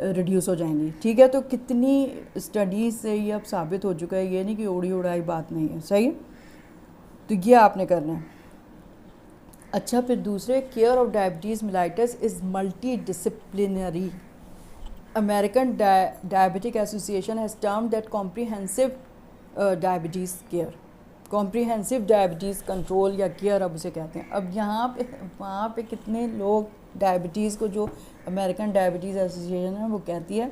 Speaker 1: रिड्यूस हो जाएंगी। ठीक है। तो कितनी स्टडीज़ से ये अब साबित हो चुका है, ये नहीं कि उड़ी उड़ाई बात नहीं है। सही है। तो ये आपने करना है। अच्छा, फिर दूसरे, care of diabetes mellitus is multi disciplinary. American diabetic association has termed that comprehensive diabetes care, comprehensive diabetes control या केयर अब उसे कहते हैं। अब यहाँ पे वहाँ पे कितने लोग डायबिटीज़ को, जो अमेरिकन डायबिटीज़ एसोसिएशन है वो कहती है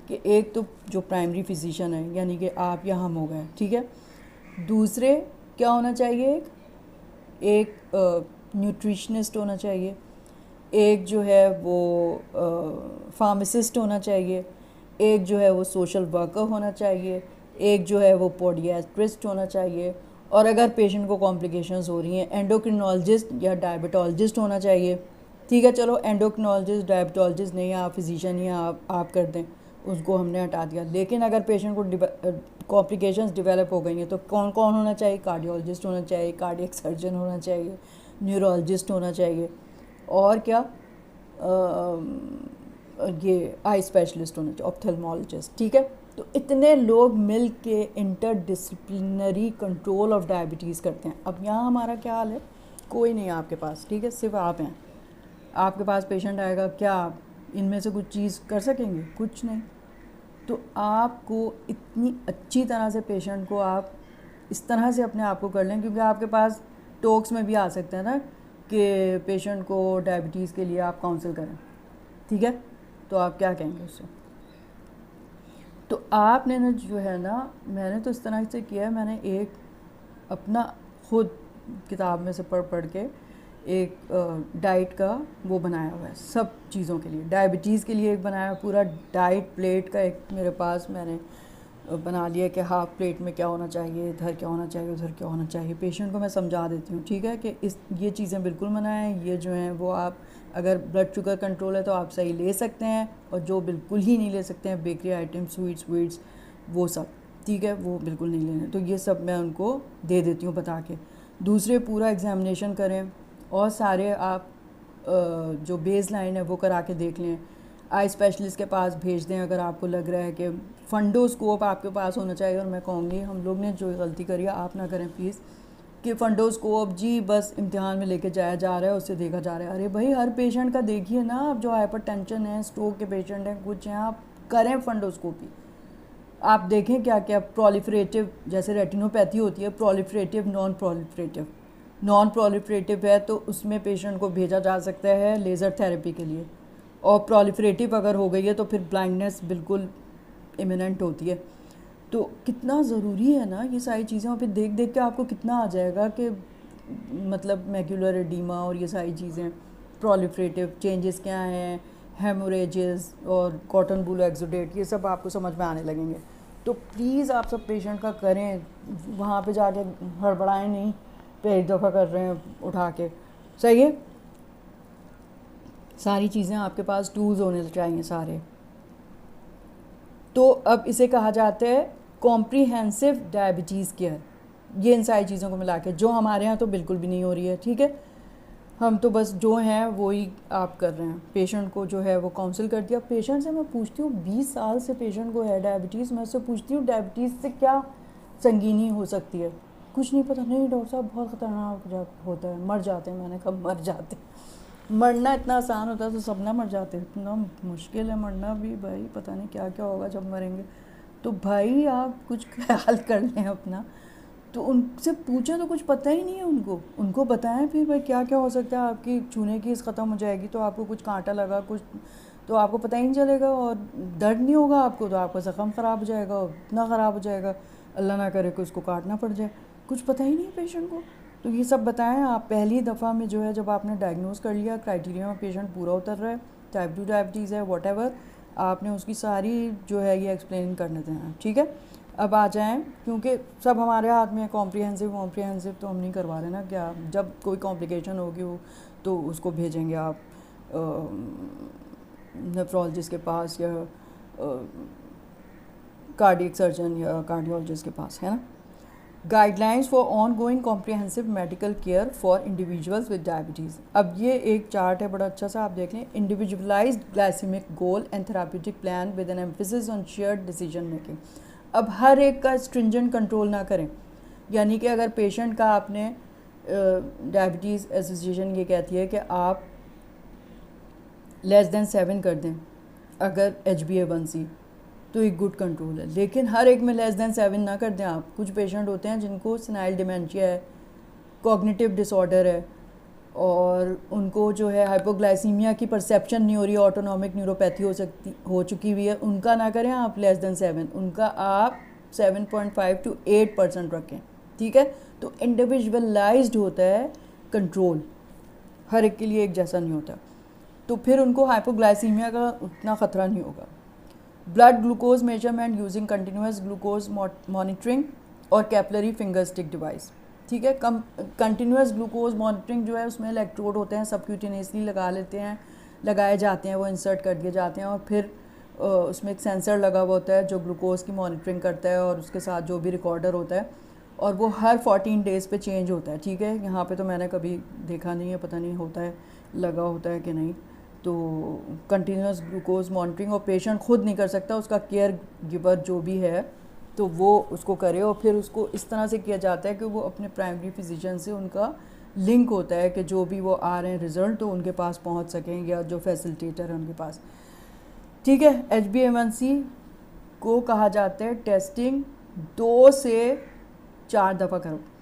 Speaker 1: कि एक तो जो प्राइमरी फिजिशियन है, यानी कि आप या हम हो गए, ठीक है, दूसरे क्या होना चाहिए, एक न्यूट्रिशनिस्ट होना चाहिए, एक जो है वो फार्मासिस्ट होना चाहिए, एक जो है वो सोशल वर्कर होना चाहिए, एक जो है वो पोडियाट्रिस्ट होना चाहिए, और अगर पेशेंट को कॉम्प्लिकेशंस हो रही हैं एंडोक्रिनोलॉजिस्ट या डायबिटोलॉजिस्ट होना चाहिए। ठीक है, चलो एंडोक्रिनोलॉजिस्ट डायबिटोलॉजिस्ट नहीं, आप फिजिशियन ही आप कर दें, उसको हमने हटा दिया। लेकिन अगर पेशेंट को कॉम्प्लिकेशंस डेवलप हो गई हैं तो कौन कौन होना चाहिए? कार्डियोलॉजिस्ट होना चाहिए, कार्डियक सर्जन होना चाहिए, न्यूरोलॉजिस्ट होना चाहिए, और क्या ये आई स्पेशलिस्ट होना चाहिए, ऑप्थेल्मोलॉजिस्ट। ठीक है। तो इतने लोग मिल के इंटरडिसिप्लिनरी कंट्रोल ऑफ डायबिटीज़ करते हैं। अब यहाँ हमारा क्या हाल है, कोई नहीं है आपके पास, ठीक है, सिर्फ आप हैं। आपके पास पेशेंट आएगा, क्या आप इनमें से कुछ चीज़ कर सकेंगे? कुछ नहीं। तो आपको इतनी अच्छी तरह से पेशेंट को आप इस तरह से अपने आप को कर लें, क्योंकि आपके पास टॉक्स में भी आ सकते हैं ना कि पेशेंट को डायबिटीज़ के लिए आप काउंसिल करें, ठीक है, तो आप क्या कहेंगे उससे? तो आपने ना जो है ना, मैंने तो इस तरह से किया है, मैंने एक अपना खुद किताब में से पढ़ के एक डाइट का वो बनाया हुआ है सब चीज़ों के लिए। डायबिटीज़ के लिए एक बनाया पूरा डाइट प्लेट का एक मेरे पास मैंने बना लिया कि हाफ प्लेट में क्या होना चाहिए, इधर क्या होना चाहिए, उधर क्या होना चाहिए। पेशेंट को मैं समझा देती हूँ, ठीक है, कि ये चीज़ें बिल्कुल मना है, ये जो हैं वो आप अगर ब्लड शुगर कंट्रोल है तो आप सही ले सकते हैं, और जो बिल्कुल ही नहीं ले सकते हैं, बेकरी आइटम, स्वीट्स, वो सब, ठीक है, वो बिल्कुल नहीं लेने। तो ये सब मैं उनको दे देती हूँ बता के। दूसरे, पूरा एग्जामिनेशन करें और सारे आप जो बेस लाइन है वो करा के देख लें। आई स्पेशलिस्ट के पास भेज दें अगर आपको लग रहा है कि फंडोस्कोप आपके पास होना चाहिए। और मैं कहूँगी, हम लोग ने जो गलती करी है आप ना करें प्लीज़, कि फंडोस्कोप जी बस इम्तिहान में लेके जाया जा रहा है, उससे देखा जा रहा है। अरे भाई, हर पेशेंट का देखिए ना, आप जो हाइपरटेंशन है, स्ट्रोक के पेशेंट हैं, कुछ हैं, आप करें फंडोस्कोपी, आप देखें क्या क्या प्रोलिफरेटिव, जैसे रेटिनोपैथी होती है, प्रोलिफरेटिव, नॉन प्रोलिफरेटिव है तो उसमें पेशेंट को भेजा जा सकता है लेज़र थेरेपी के लिए, और प्रोलिफरेटिव अगर हो गई है तो फिर ब्लाइंडनेस बिल्कुल इमिनेंट होती है। तो कितना ज़रूरी है ना ये सारी चीज़ें, और फिर देख देख के आपको कितना आ जाएगा कि मतलब मैक्यूलर एडीमा और ये सारी चीज़ें, प्रोलिफरेटिव चेंजेस क्या हैं, हेमोरेजेस और कॉटन बुल एक्सोडेट, ये सब आपको समझ में आने लगेंगे। तो प्लीज़ आप सब पेशेंट का करें, वहाँ पे जाके हड़बड़ाएं नहीं, पे एक दफ़ा कर रहे हैं उठा के, सही है। सारी चीज़ें आपके पास टूल्स होने चाहिए सारे। तो अब इसे कहा जाता है कॉम्प्रिहेंसिव डायबिटीज़ केयर। ये इन सारी चीज़ों को मिला के, जो हमारे यहाँ तो बिल्कुल भी नहीं हो रही है, ठीक है। हम तो बस जो हैं वही आप कर रहे हैं। पेशेंट को जो है वो काउंसिल कर दिया। पेशेंट से मैं पूछती हूँ, 20 साल से पेशेंट को है डायबिटीज़, मैं उससे पूछती हूँ डायबिटीज़ से क्या संगीनी हो सकती है। कुछ नहीं पता। नहीं डॉक्टर साहब बहुत ख़तरनाक होता है, मर जाते हैं। मैंने कहा मर जाते हैं? मरना इतना आसान होता है तो सब ना मर जाते हैं? इतना मुश्किल है मरना भी भाई, पता नहीं क्या क्या होगा जब मरेंगे। तो भाई आप कुछ ख्याल कर लें अपना। तो उनसे पूछें, तो कुछ पता ही नहीं है उनको बताएं फिर भाई क्या क्या हो सकता है। आपकी छूने की ख़त्म हो जाएगी तो आपको कुछ कांटा लगा कुछ, तो आपको पता ही नहीं चलेगा और दर्द नहीं होगा आपको, तो आपका ज़ख़म ख़राब हो जाएगा और इतना ख़राब हो जाएगा अल्लाह ना करे कि उसको काटना पड़ जाए। कुछ पता ही नहीं है पेशेंट को। तो ये सब बताएं आप पहली दफ़ा में जो है, जब आपने डायग्नोज कर लिया, क्राइटेरिया में पेशेंट पूरा उतर रहा है, टाइप 2 डायबिटीज़ है, वॉटेवर, आपने उसकी सारी जो है ये एक्सप्लेन करने देना, ठीक है। अब आ जाएं, क्योंकि सब हमारे हाथ में है। कॉम्प्रिहेंसिव तो हम नहीं करवा रहे ना, क्या जब कोई कॉम्प्लिकेशन होगी वो तो उसको भेजेंगे आप नेफ्रोलॉजिस्ट के पास या कार्डियक सर्जन या कार्डियोलॉजिस्ट के पास, है ना। Guidelines for on going comprehensive medical care for individuals with diabetes. अब ये एक चार्ट है बड़ा अच्छा सा, आप देख लें। Individualised glycaemic goal and therapeutic plan with an emphasis on shared decision making. अब हर एक का स्ट्रिंजेंट कंट्रोल ना करें, यानी कि अगर पेशेंट का आपने डायबिटीज़ एसोसिएशन ये कहती है कि आप लेस देन 7 कर दें अगर HbA1c, तो एक गुड कंट्रोल है। लेकिन हर एक में लेस देन 7 ना कर दें आप। कुछ पेशेंट होते हैं जिनको सेनाइल डिमेंशिया है, कॉग्निटिव डिसऑर्डर है, और उनको जो है हाइपोग्लाइसीमिया की परसेप्शन नहीं हो रही, ऑटोनॉमिक न्यूरोपैथी हो चुकी हुई है। उनका ना करें आप लेस देन 7, उनका आप 7.5 to 8% रखें, ठीक है। तो इंडिविजुअलाइज्ड होता है कंट्रोल, हर एक के लिए एक जैसा नहीं होता। तो फिर उनको हाइपोग्लाइसीमिया का उतना ख़तरा नहीं होगा। Blood glucose measurement using continuous glucose monitoring और कैपिलरी फिंगर स्टिक डिवाइस, ठीक है। कंटिन्यूस ग्लूकोज मॉनिटरिंग जो है उसमें इलेक्ट्रोड होते हैं, सबक्यूटेनियसली लगाए जाते हैं, वो इंसर्ट कर दिए जाते हैं, और फिर उसमें एक सेंसर लगा हुआ होता है जो ग्लूकोज की मॉनिटरिंग करता है, और उसके साथ जो भी रिकॉर्डर होता है, और वो हर 14 डेज़ पे चेंज होता है, ठीक है। यहाँ पे तो मैंने कभी देखा नहीं है, पता नहीं होता है, लगा होता है कि नहीं। तो कंटिन्यूस ग्लूकोज मॉनिटरिंग, और पेशेंट खुद नहीं कर सकता, उसका केयर गिवर जो भी है तो वो उसको करे, और फिर उसको इस तरह से किया जाता है कि वो अपने प्राइमरी फिजिशियन से उनका लिंक होता है कि जो भी वो आ रहे हैं रिज़ल्ट तो उनके पास पहुंच सकें, या जो फैसिलिटेटर है उनके पास, ठीक है। HbA1c को कहा जाता है टेस्टिंग 2 से 4 दफ़ा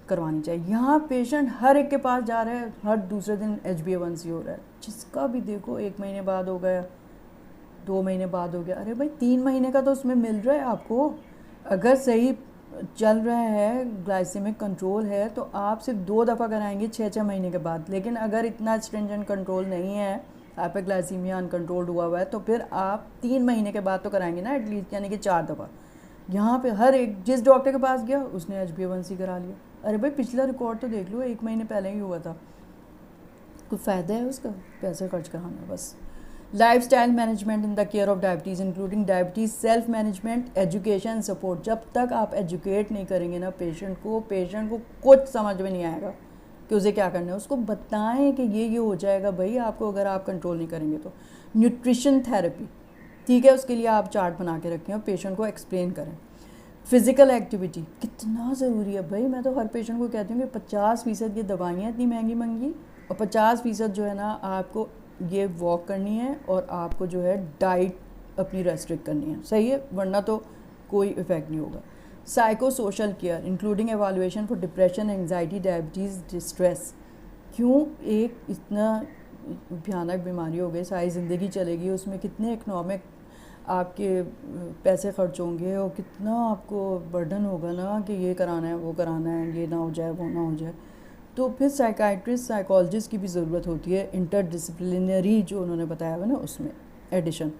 Speaker 1: करवानी चाहिए। यहाँ पेशेंट हर एक के पास जा रहे हैं, हर दूसरे दिन HbA1c हो रहा है, जिसका भी देखो 1 महीने बाद हो गया, 2 महीने बाद हो गया। अरे भाई 3 महीने का तो उसमें मिल रहा है आपको। अगर सही चल रहा है, ग्लाइसेमिक कंट्रोल है, तो आप सिर्फ 2 दफ़ा कराएंगे 6-6 महीने के बाद। लेकिन अगर इतना स्ट्रिंजेंट कंट्रोल नहीं है, हाइपरग्लाइसीमिया अनकंट्रोल्ड हुआ हुआ है, तो फिर आप 3 महीने के बाद तो कराएंगे ना एटलीस्ट, यानी कि 4 दफ़ा। यहाँ पे हर एक जिस डॉक्टर के पास गया उसने HbA1c करा लिया। अरे भाई पिछला रिकॉर्ड तो देख लो, 1 महीने पहले ही हुआ था, कोई फ़ायदा है उसका? पैसे खर्च कराना बस। Lifestyle management in the care of diabetes including diabetes self management, education, support. जब तक आप एजुकेट नहीं करेंगे ना पेशेंट को कुछ समझ में नहीं आएगा कि उसे क्या करना है। उसको बताएं कि ये हो जाएगा भाई आपको, अगर आप कंट्रोल नहीं करेंगे तो। न्यूट्रिशन थेरेपी, ठीक है, उसके लिए आप चार्ट बना के रखें और पेशेंट को एक्सप्लेन करें। फ़िज़िकल एक्टिविटी कितना ज़रूरी है भाई। मैं तो हर पेशेंट को कहती हूँ कि 50% ये दवाइयाँ इतनी महंगी महंगी, और 50% जो है ना आपको ये वॉक करनी है, और आपको जो है डाइट अपनी रेस्ट्रिक्ट करनी है, सही है, वरना तो कोई इफ़ेक्ट नहीं होगा। Psychosocial care including evaluation for depression, anxiety, diabetes, distress. क्यों एक इतना भयानक बीमारी हो गई, सारी ज़िंदगी चलेगी, उसमें कितने इकनॉमिक आपके पैसे खर्च होंगे, और कितना आपको बर्डन होगा ना कि ये कराना है वो कराना है, ये ना हो जाए वो ना हो जाए। तो फिर साइकाइट्रिस्ट साइकोलॉजिस्ट की भी ज़रूरत होती है, इंटरडिसिप्लिनरी जो उन्होंने बताया हुआ ना उसमें एडिशन।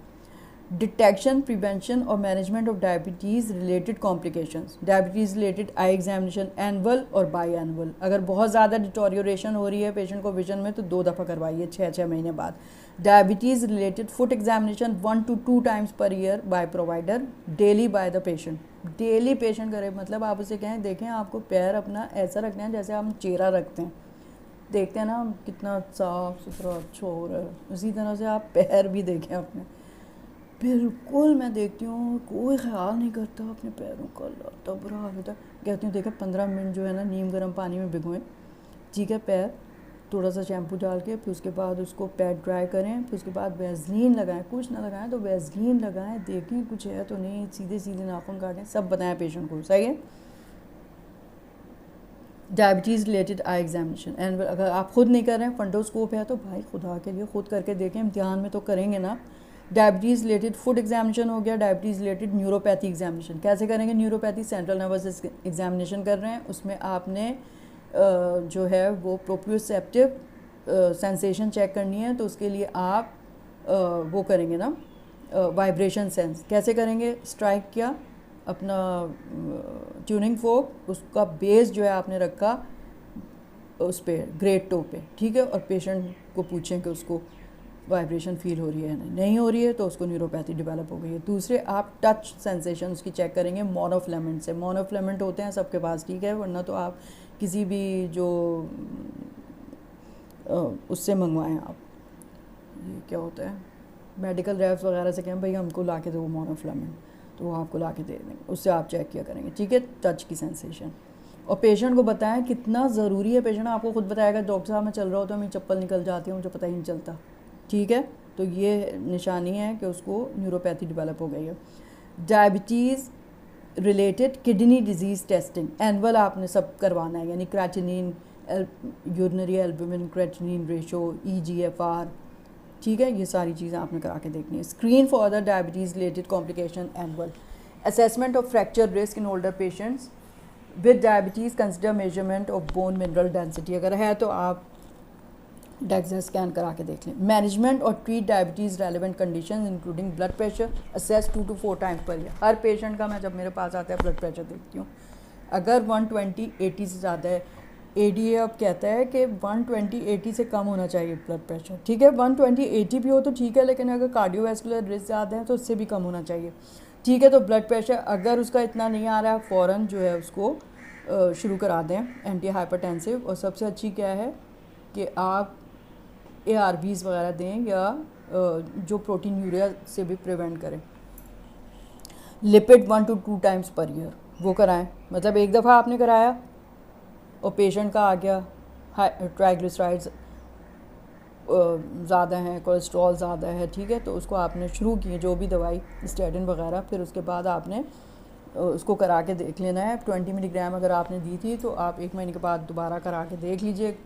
Speaker 1: डिटेक्शन, प्रिवेंशन और management of diabetes related complications, diabetes related eye examination annual और बाई एनुअल। अगर बहुत ज़्यादा डिटोरियोरेशन हो रही है पेशेंट को विजन में तो 2 दफ़ा करवाइए 6 महीने बाद। Diabetes related foot examination 1 to 2 times per year by provider, daily by the patient. Daily patient करे, मतलब आप उसे कहें देखें आपको पैर अपना ऐसा रखना है जैसे हम चेहरा रखते हैं, देखते हैं ना हम कितना साफ़ सुथरा अच्छा हो रहा है, उसी तरह से आप पैर भी देखें अपने। बिल्कुल मैं देखती हूँ कोई ख्याल नहीं करता अपने पैरों का, अल्लाह तब बुरा हाल होता है। कहती हूँ देखा 15 मिनट जो है ना नीम गर्म पानी में भिगोएं, ठीक है, पैर थोड़ा सा शैम्पू डाल के, फिर उसके बाद उसको पैर ड्राई करें, फिर उसके बाद वैसलीन लगाएं, कुछ ना लगाएं तो वैसलीन लगाएं, देखें कुछ है तो नहीं, सीधे सीधे नाखून काटें, सब बताएं पेशेंट को, सही है। Diabetes related eye examination and अगर आप खुद नहीं कर रहे हैं, फंडोस्कोप है तो भाई खुदा के लिए खुद करके देखें, इम्तिहान में तो करेंगे ना। डायबिटीज़ रिलेटेड फूड एग्जामिनेशन हो गया। डायबिटीज़ रिलेटेड न्यूरोपैथी एग्जामिनेशन कैसे करेंगे? न्यूरोपैथी सेंट्रल नर्वस एग्जामिनेशन कर रहे हैं, उसमें आपने जो है वो प्रोप्रियोसेप्टिव सेंसेशन चेक करनी है, तो उसके लिए आप वो करेंगे ना वाइब्रेशन सेंस। कैसे करेंगे? स्ट्राइक किया अपना ट्यूनिंग फोक, उसका बेस जो है आपने रखा उस पर ग्रेट टो पे, ठीक है, और पेशेंट को पूछें कि उसको वाइब्रेशन फील हो रही है नहीं हो रही है, तो उसको न्यूरोपैथी डेवलप हो गई है। दूसरे आप टच सेंसेशन उसकी चेक करेंगे मोनोफिलामेंट से। मोनोफिलामेंट होते हैं सबके पास, ठीक है, वरना तो आप किसी भी जो उससे मंगवाएं आप, ये क्या होता है मेडिकल रैप्स वगैरह से कहें भाई हमको ला के दो मोनोफिलामेंट, तो वो आपको ला के दे देंगे, उससे आप चेक किया करेंगे, ठीक है, टच की सेंसेशन। और पेशेंट को बताएं कितना ज़रूरी है, पेशेंट आपको खुद बताएगा डॉक्टर साहब मैं चल रहा होता हूँ मेरी चप्पल निकल जाती है, मुझे पता ही नहीं चलता, ठीक है, तो ये निशानी है कि उसको न्यूरोपैथी डेवलप हो गई है। Diabetes related kidney disease testing annual आपने सब करवाना है, यानी creatinine, urinary albumin creatinine ratio, EGFR, ठीक है, ये सारी चीज़ें आपने करा के देखनी है। Screen for other diabetes related complication annual. Assessment of fracture risk in older patients with diabetes, consider measurement of bone mineral density, अगर है तो आप डेक्सा स्कैन करा के देख लें। मैनेजमेंट और treat diabetes relevant condition including blood pressure, assess 2 to 4 times per year. Her patient का मैं जब मेरे पास आता है ब्लड प्रेशर देखती हूँ, अगर 120/80 से ज़्यादा है, ADA अब कहता है कि 120/80 से कम होना चाहिए ब्लड प्रेशर, ठीक है, 120/80 भी हो तो ठीक है, लेकिन अगर कार्डियोवैस्कुलर रिस्क ज़्यादा है तो उससे भी कम होना चाहिए, ठीक है। तो ब्लड प्रेशर अगर उसका इतना नहीं आ रहा है, फ़ौरन जो है उसको शुरू करा दें एंटी हाइपरटेंसिव। और सबसे अच्छी क्या है कि आप ARBs वगैरह दें, या जो प्रोटीन यूरिया से भी प्रिवेंट करें। Lipid 1 to 2 times per year वो कराएं, मतलब एक दफ़ा आपने कराया और पेशेंट का आ गया ट्राइग्लिसराइड्स ज़्यादा हैं, कोलेस्ट्रॉल ज़्यादा है, ठीक है, तो उसको आपने शुरू की जो भी दवाई स्टेटिन वगैरह, फिर उसके बाद आपने उसको करा के देख लेना है। 20 मिलीग्राम अगर आपने दी थी तो आप 1 महीने के बाद दोबारा करा के देख लीजिए,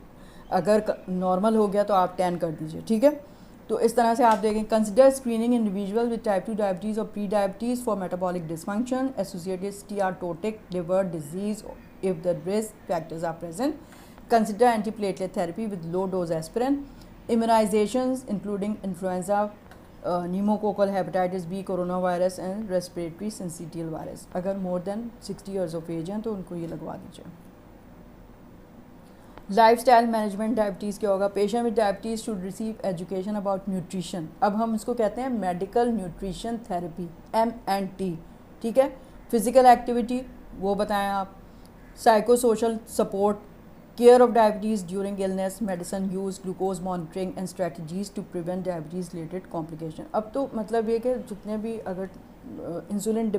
Speaker 1: अगर नॉर्मल हो गया तो आप 10 कर दीजिए, ठीक है। तो इस तरह से आप देखें। Consider screening individual with type 2 diabetes और prediabetes for metabolic dysfunction associated steatotic liver disease if the risk factors are present. Consider antiplatelet therapy with low dose aspirin. Immunizations including influenza, pneumococcal hepatitis B, coronavirus and respiratory syncytial virus. अगर more than 60 years of age हैं तो उनको ये लगवा दीजिए। लाइफस्टाइल मैनेजमेंट डायबिटीज़ क्या होगा? Patient with diabetes should receive education about nutrition. अब हम इसको कहते हैं मेडिकल न्यूट्रिशन थेरेपी, MNT, ठीक है। फिजिकल एक्टिविटी वो बताएं आप। Psychosocial support, care of diabetes during illness, medicine use, glucose monitoring and strategies to prevent diabetes related complication. अब तो मतलब ये कि जितने भी अगर इंसुलिन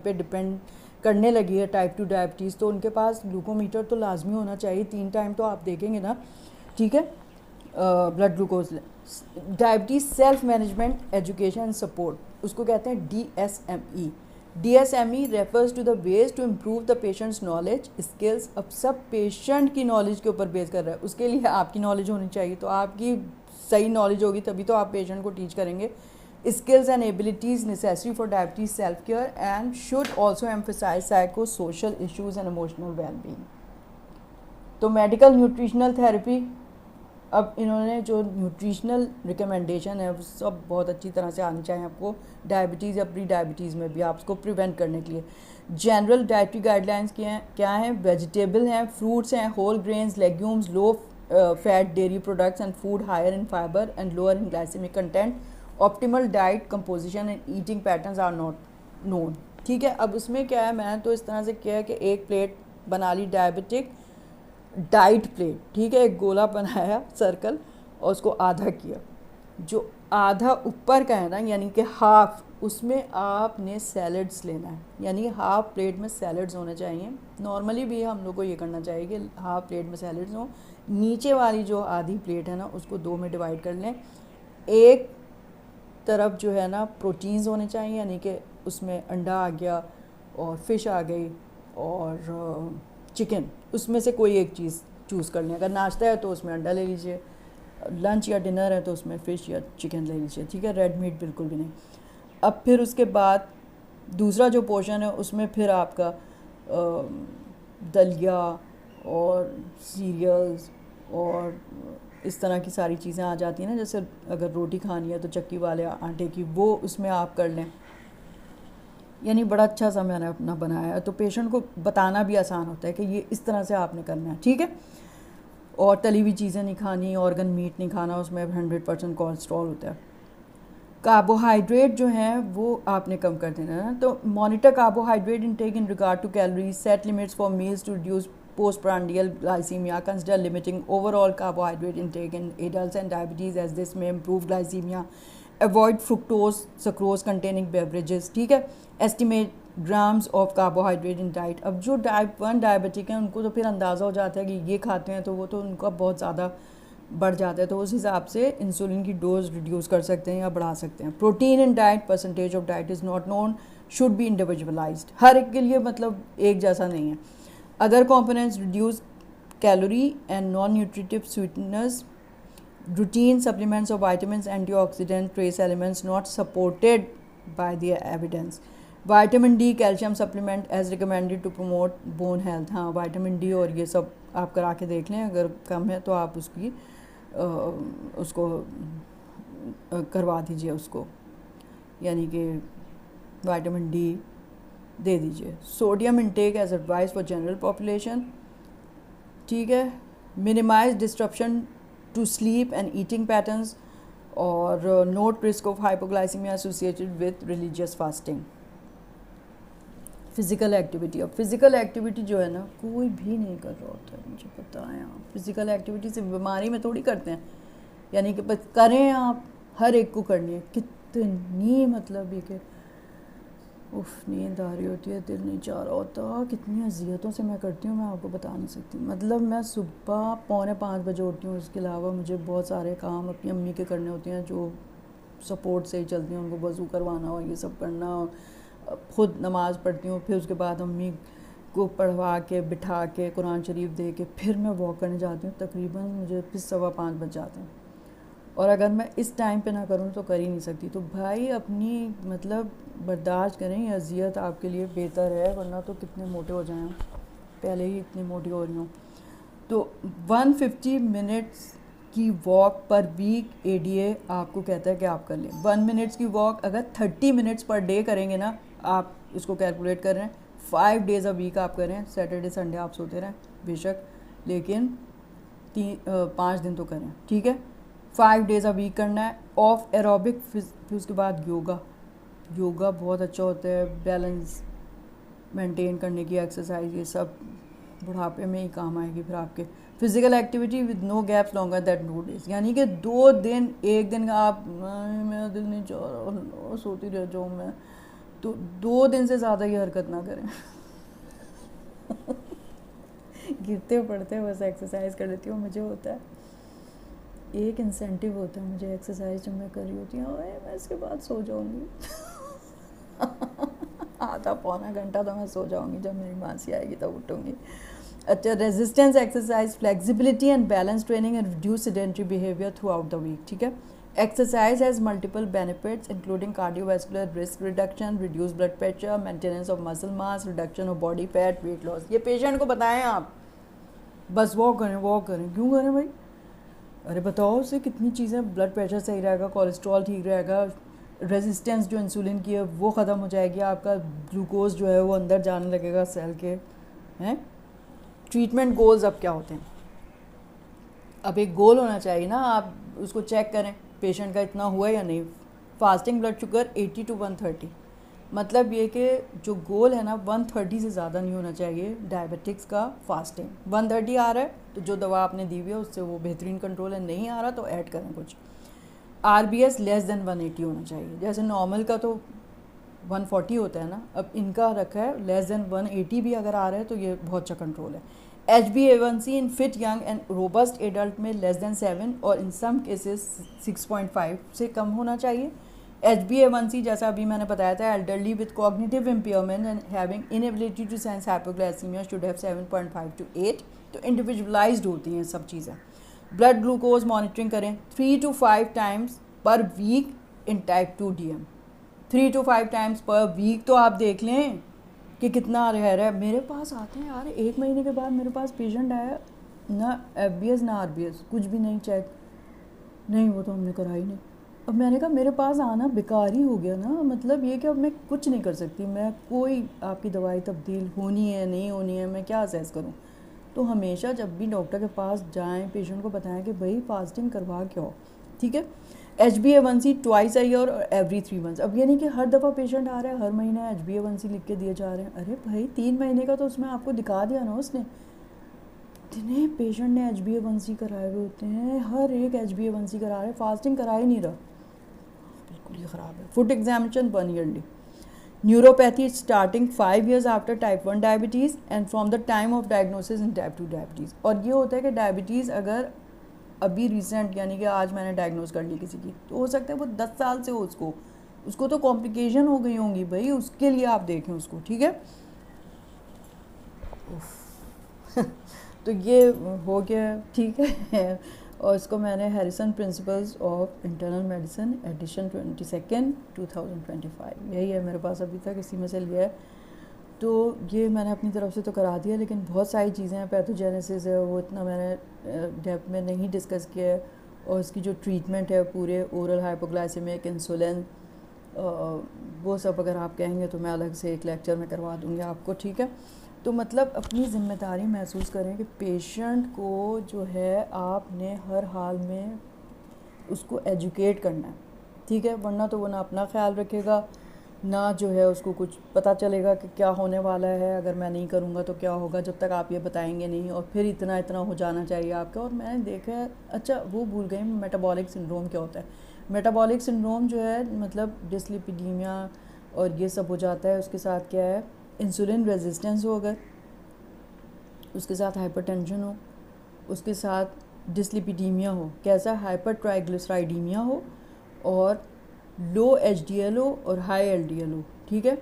Speaker 1: पे डिपेंड करने लगी है टाइप 2 डायबिटीज़, तो उनके पास ग्लूकोमीटर तो लाजमी होना चाहिए, 3 टाइम तो आप देखेंगे ना, ठीक है, blood glucose. Diabetes self management education and support, उसको कहते हैं DSME। DSME refers to the ways to improve the patient's knowledge, skills। अब सब पेशेंट की नॉलेज के ऊपर बेस कर रहा है, उसके लिए आपकी नॉलेज होनी चाहिए, तो आपकी सही नॉलेज होगी तभी तो आप पेशेंट को टीच करेंगे। Skills and abilities necessary for diabetes self-care and should also emphasize psychosocial issues and emotional well-being। तो मेडिकल न्यूट्रिशनल थेरेपी, अब इन्होंने जो न्यूट्रिशनल रिकमेंडेशन है वो सब बहुत अच्छी तरह से आनी चाहिए आपको, डायबिटीज़ या प्री डायबिटीज़ में भी आप उसको प्रिवेंट करने के लिए। जनरल डाइटरी गाइडलाइंस क्या हैं? वेजिटेबल हैं, फ्रूट्स हैं, whole grains, legumes, low fat dairy products and food higher in fibre and lower in glycaemic content. Optimal diet composition and eating patterns are not known. ठीक है, अब उसमें क्या है, मैंने तो इस तरह से किया है कि एक प्लेट बना ली डायबिटिक डाइट प्लेट, ठीक है, एक गोला बनाया सर्कल और उसको आधा किया, जो आधा ऊपर का है ना यानी कि हाफ, उसमें आपने सैलड्स लेना है, यानी हाफ प्लेट में सैलड्स होने चाहिए। नॉर्मली भी हम लोग को ये करना चाहिए कि हाफ प्लेट में सैलड्स हों। नीचे वाली जो आधी प्लेट है ना उसको दो में डिवाइड कर लें। एक तरफ जो है ना प्रोटीन्स होने चाहिए, यानी कि उसमें अंडा आ गया और फिश आ गई और चिकन, उसमें से कोई एक चीज़ चूज़ कर लें। अगर नाश्ता है तो उसमें अंडा ले लीजिए, लंच या डिनर है तो उसमें फ़िश या चिकन ले लीजिए, ठीक है, रेड मीट बिल्कुल भी नहीं। अब फिर उसके बाद दूसरा जो पोर्शन है उसमें फिर आपका दलिया और सीरियल्स और इस तरह की सारी चीज़ें आ जाती हैं ना, जैसे अगर रोटी खानी है तो चक्की वाले आटे की, वो उसमें आप कर लें। यानी बड़ा अच्छा सा मैंने अपना बनाया है, तो पेशेंट को बताना भी आसान होता है कि ये इस तरह से आपने करना है, ठीक है। और तली हुई चीज़ें नहीं खानी, ऑर्गन मीट नहीं खाना, उसमें 100% कोलेस्ट्रॉल होता है। कार्बोहाइड्रेट जो हैं वो आपने कम कर देना है ना, तो monitor carbohydrate intake in regard to calories, set limits for meals to reduce postprandial glycemia, consider limiting overall carbohydrate intake in adults and diabetes as this may improve glycemia, avoid fructose sucrose containing beverages, ठीक है। estimate grams of carbohydrate in diet। अब जो टाइप 1 डायबिटिक हैं उनको तो फिर अंदाज़ा हो जाता है कि ये खाते हैं तो वो तो उनका बहुत ज़्यादा बढ़ जाता है, तो उस हिसाब से इंसुलिन की डोज रिड्यूस कर सकते हैं या बढ़ा सकते हैं। Protein in diet, percentage of diet is not known, should be individualised, हर एक के लिए मतलब एक जैसा नहीं है। Other components reduce calorie and non-nutritive sweeteners, routine supplements of vitamins, antioxidant, trace elements not supported by the evidence. Vitamin D, calcium supplement as recommended to promote bone health। हाँ, vitamin D और ये सब आप करा के देख लें, अगर कम है तो आप उसको करवा दीजिए उसको, यानी कि vitamin D दे दीजिए। Sodium intake as advice for general population, ठीक है। Minimise disruption to sleep and eating patterns और note risk of hypoglycaemia associated with religious fasting. Physical activity, अब फ़िज़िकल एक्टिविटी जो है ना कोई भी नहीं कर रहा होता है, मुझे पता है। आप फ़िज़िकल एक्टिविटी सिर्फ बीमारी में थोड़ी करते हैं, यानी कि बस करें, आप हर एक को करनी है। कितनी मतलब ये कि उफ, नींद आ रही होती है, दिल नहीं चाह रहा होता, कितनी अजियतों से मैं करती हूँ, मैं आपको बता नहीं सकती। मतलब मैं सुबह 4:45 बजे उठती हूँ, इसके अलावा मुझे बहुत सारे काम अपनी अम्मी के करने होते हैं जो सपोर्ट से ही चलती हैं, उनको वज़ू करवाना और ये सब करना, और ख़ुद नमाज़ पढ़ती हूँ, फिर उसके बाद अम्मी को पढ़वा के बिठा के कुरान शरीफ दे के फिर मैं वॉक करने जाती हूँ। तकरीबन मुझे फिर 5:15 बज जाते हैं, और अगर मैं इस टाइम पे ना करूँ तो कर ही नहीं सकती। तो भाई अपनी मतलब बर्दाश्त करें, अजियत आपके लिए बेहतर है, वरना तो कितने मोटे हो जाएं, पहले ही इतनी मोटी हो रही हूँ। तो 150 मिनट्स की वॉक पर वीक ADA आपको कहता है कि आप कर लें। 1 मिनट्स की वॉक अगर 30 मिनट्स पर डे करेंगे ना, आप इसको कैलकुलेट कर रहे हैं, 5 डेज़ अ वीक आप करें, सैटरडे संडे आप सोते रहें बेशक, लेकिन 5 दिन तो करें, ठीक है। 5 डेज़ अ वीक करना है। ऑफ एरोबिक, फिर उसके बाद योगा बहुत अच्छा होता है, बैलेंस मेंटेन करने की एक्सरसाइज, ये सब बुढ़ापे में ही काम आएगी फिर आपके। Physical activity with no gaps longer that 2 days, यानी कि 2 दिन, एक दिन का आप मेरा दिल नहीं चाह रहा, सोती रह जाऊँ मैं, तो 2 दिन से ज़्यादा ये हरकत ना करें। गिरते पड़ते बस एक्सरसाइज कर लेती हूँ, मुझे होता है एक इंसेंटिव होता है मुझे एक्सरसाइज जब मैं कर रही होती हूँ, मैं इसके बाद सो जाऊँगी। आधा पौना घंटा तो मैं सो जाऊँगी, जब मेरी मासी आएगी तब उठूँगी। अच्छा, resistance exercise, flexibility and balance training and reduce sedentary behaviour throughout the week, ठीक है। Exercise has multiple benefits including cardiovascular risk reduction, reduce blood pressure, maintenance of muscle mass, reduction of body fat, weight loss. ये पेशेंट को बताएं आप, बस वॉक करें, क्यों करें भाई? अरे बताओ उससे कितनी चीज़ें, ब्लड प्रेशर सही रहेगा, कोलेस्ट्रॉल ठीक रहेगा, रेजिस्टेंस जो इंसुलिन की है वो ख़त्म हो जाएगी, आपका ग्लूकोज जो है वो अंदर जाने लगेगा सेल के। हैं ट्रीटमेंट गोल्स अब क्या होते हैं? अब एक गोल होना चाहिए ना, आप उसको चेक करें पेशेंट का इतना हुआ या नहीं। फास्टिंग ब्लड शुगर 80 to 130, मतलब ये कि जो गोल है ना 130 से ज़्यादा नहीं होना चाहिए डायबिटिक्स का। फास्टिंग 130 आ रहा है तो जो दवा आपने दी हुई है उससे वो बेहतरीन कंट्रोल है, नहीं आ रहा तो ऐड करें कुछ। RBS लेस देन 180 होना चाहिए, जैसे नॉर्मल का तो 140 होता है ना, अब इनका रखा है लेस देन 180 भी अगर आ रहा है तो ये बहुत अच्छा कंट्रोल है। HbA1c in fit young and robust adult में लेस देन 7 और इन सम केसेस 6.5 से कम होना चाहिए। HbA1c जैसा अभी मैंने बताया था, elderly with cognitive impairment and having inability to sense hypoglycaemia should have 7.5 to 8। तो इंडिविजुअलाइज्ड होती हैं सब चीज़ें। ब्लड ग्लूकोज मॉनिटरिंग करें 3 to 5 times per week in type 2 DM। 3 to 5 times per week तो आप देख लें कि कितना रह रहा है। मेरे पास आते हैं यार, 1 महीने के बाद मेरे पास पेशेंट आया, ना FBS ना RBS, कुछ भी नहीं, चेक नहीं, वो तो हमने करा ही नहीं। अब मैंने कहा मेरे पास आना बेकार ही हो गया ना, मतलब ये कि अब मैं कुछ नहीं कर सकती, मैं कोई आपकी दवाई तब्दील होनी है नहीं होनी है, मैं क्या असेस करूँ? तो हमेशा जब भी डॉक्टर के पास जाएं पेशेंट को बताएं कि भाई फास्टिंग करवा के आओ, ठीक है। HbA1c ट्वाइस अ ईयर और एवरी 3 मंथ्स। अब ये नहीं कि हर दफ़ा पेशेंट आ रहा है हर महीने HbA1c लिख के दिए जा रहे हैं। अरे भाई 3 महीने का तो उसमें आपको दिखा दिया ना उसने। इतने पेशेंट ने HbA1c कराए हुए होते हैं, हर एक HbA1c करा रहे हैं, फास्टिंग करा ही नहीं रहा, बिल्कुल ही ख़राब है। Foot examination 1 yearly. Neuropathy starting 5 years after type 1 diabetes and from the time of diagnosis in type 2 diabetes. और ये होता है कि डायबिटीज़ अगर अभी रिसेंट, यानी कि आज मैंने डायग्नोस कर ली किसी की, तो हो सकता है वो 10 साल से हो उसको तो कॉम्प्लिकेशन हो गई होंगी भाई, उसके लिए आप देखें उसको, ठीक है। तो ये हो गया, ठीक है। और इसको मैंने Harrison principles of internal medicine edition 22 2025, यही है मेरे पास अभी तक, इसी में से लिया है। तो ये मैंने अपनी तरफ से तो करा दिया, लेकिन बहुत सारी चीज़ें हैं, पैथोजेनेसिस है वो इतना मैंने डेप्थ में नहीं डिस्कस किया है, और इसकी जो ट्रीटमेंट है पूरे ओरल हाइपोग्लाइसेमिक इंसुलिन वो सब अगर आप कहेंगे तो मैं अलग से एक लेक्चर में करवा दूँगी आपको, ठीक है। तो मतलब अपनी ज़िम्मेदारी महसूस करें कि पेशेंट को जो है आपने हर हाल में उसको एजुकेट करना है, ठीक है, वरना तो वो ना अपना ख्याल रखेगा ना जो है उसको कुछ पता चलेगा कि क्या होने वाला है, अगर मैं नहीं करूँगा तो क्या होगा, जब तक आप ये बताएंगे नहीं। और फिर इतना इतना हो जाना चाहिए आपका। और मैंने देखा है, अच्छा वो भूल गई, मेटाबॉलिक सिंड्रोम क्या होता है। मेटाबॉलिक सिंड्रोम जो है मतलब डिसलिपिडीमिया और ये सब हो जाता है, उसके साथ क्या है, इंसुलिन रेजिस्टेंस हो, अगर उसके साथ हाइपरटेंशन हो, उसके साथ डिसलिपिडीमिया हो, कैसा, हाइपर ट्राइग्लिसराइडीमिया हो, और लो HDL हो और हाई LDL हो, ठीक है।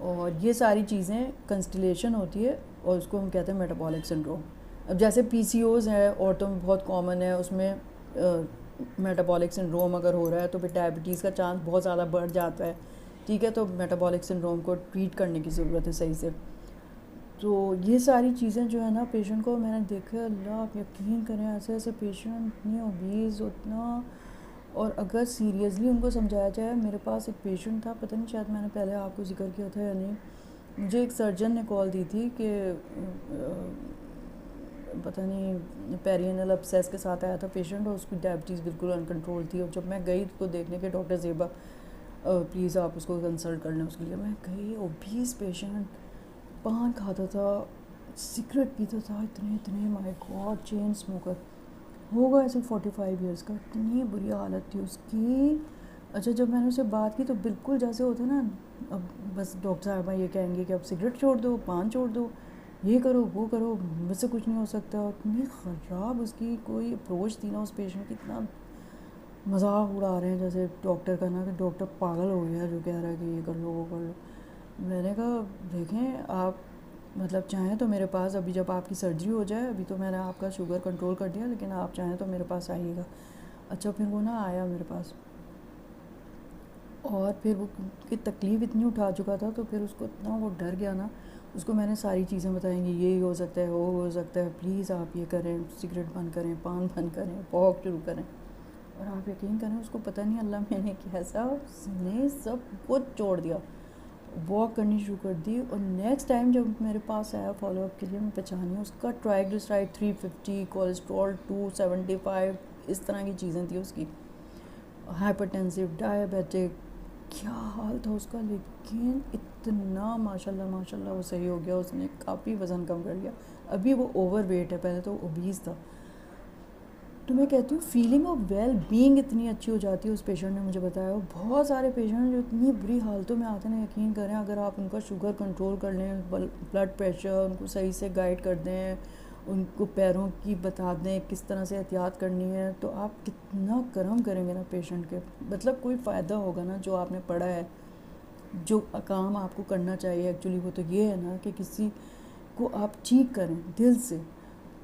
Speaker 1: और ये सारी चीज़ें कंस्टिलेशन होती है और उसको हम कहते हैं मेटाबॉलिक सिंड्रोम। अब जैसे PCOS है औरतों में बहुत कॉमन है, उसमें मेटाबॉलिक सिंड्रोम अगर हो रहा है तो फिर डायबिटीज़ का चांस बहुत ज़्यादा बढ़ जाता है, ठीक है। तो मेटाबॉलिक सिंड्रोम को ट्रीट करने की ज़रूरत है सही से। तो ये सारी चीज़ें जो है ना पेशेंट को मैंने देखा, अल्लाह आप यकीन करें, ऐसे ऐसे पेशेंट इतने ओबीज उतना, और अगर सीरियसली उनको समझाया जाए। मेरे पास एक पेशेंट था, पता नहीं शायद मैंने पहले आपको जिक्र किया था या नहीं, मुझे एक सर्जन ने कॉल दी थी कि पता नहीं पेरियनल अपसेस के साथ आया था पेशेंट, और उसकी डायबिटीज़ बिल्कुल अनकंट्रोल थी। और जब मैं गई उसको देखने के, डॉक्टर ज़ेबा प्लीज़ आप उसको कंसल्ट कर लें उसके लिए, मैं गई, ओबीस पेशेंट, पान खाता था, सिगरेट पीता था, इतने इतने, माय गॉड, चेन स्मोकर, होगा ऐसे 45 ईयर्स का, इतनी बुरी हालत थी उसकी। अच्छा जब मैंने उससे बात की तो बिल्कुल जैसे होता ना, अब बस डॉक्टर साहब ये कहेंगे कि अब सिगरेट छोड़ दो, पान छोड़ दो, ये करो वो करो, मुझसे कुछ नहीं हो सकता। इतनी ख़राब उसकी कोई अप्रोच थी ना उस पेशेंट की, इतना मजाक उड़ा रहे हैं जैसे डॉक्टर का ना, कि डॉक्टर पागल हो गया जो कह रहा है कि ये कर लो वो कर लो। मैंने कहा देखें आप, मतलब चाहें तो मेरे पास, अभी जब आपकी सर्जरी हो जाए, अभी तो मैंने आपका शुगर कंट्रोल कर दिया, लेकिन आप चाहें तो मेरे पास आइएगा। अच्छा फिर वो ना आया मेरे पास, और फिर वो की तकलीफ़ इतनी उठा चुका था, तो फिर उसको इतना वो डर गया ना, उसको मैंने सारी चीज़ें बताएंगी, ये हो सकता है, वो हो सकता है, प्लीज़ आप ये करें, सिगरेट बंद करें, पान बंद करें, वॉक शुरू करें। और आप यकीन करें, उसको पता नहीं अल्लाह मैंने कैसा, उसने सब कुछ छोड़ दिया, वॉक करनी शुरू कर दी। और नेक्स्ट टाइम जब मेरे पास आया फॉलोअप के लिए, मैं पहचानी, उसका ट्राइग्लिसराइड 350, कोलेस्ट्रॉल 275, इस तरह की चीज़ें थी उसकी, हाइपरटेंसिव, डायबिटिक, क्या हाल था उसका। लेकिन इतना माशाल्लाह माशाल्लाह वो सही हो गया, उसने काफ़ी वज़न कम कर लिया। अभी वो ओवर वेट है, पहले तो ओबीस था। तो मैं कहती हूँ फीलिंग ऑफ वेल बीइंग इतनी अच्छी हो जाती है। उस पेशेंट ने मुझे बताया, और बहुत सारे पेशेंट हैं जो इतनी बुरी हालतों में आते हैं, यकीन करें, अगर आप उनका शुगर कंट्रोल कर लें, ब्लड प्रेशर, उनको सही से गाइड कर दें, उनको पैरों की बता दें किस तरह से एहतियात करनी है, तो आप कितना करम करेंगे ना पेशेंट के। मतलब कोई फ़ायदा होगा ना जो आपने पढ़ा है, जो काम आपको करना चाहिए एक्चुअली, वो तो ये है ना कि किसी को आप ठीक करें दिल से,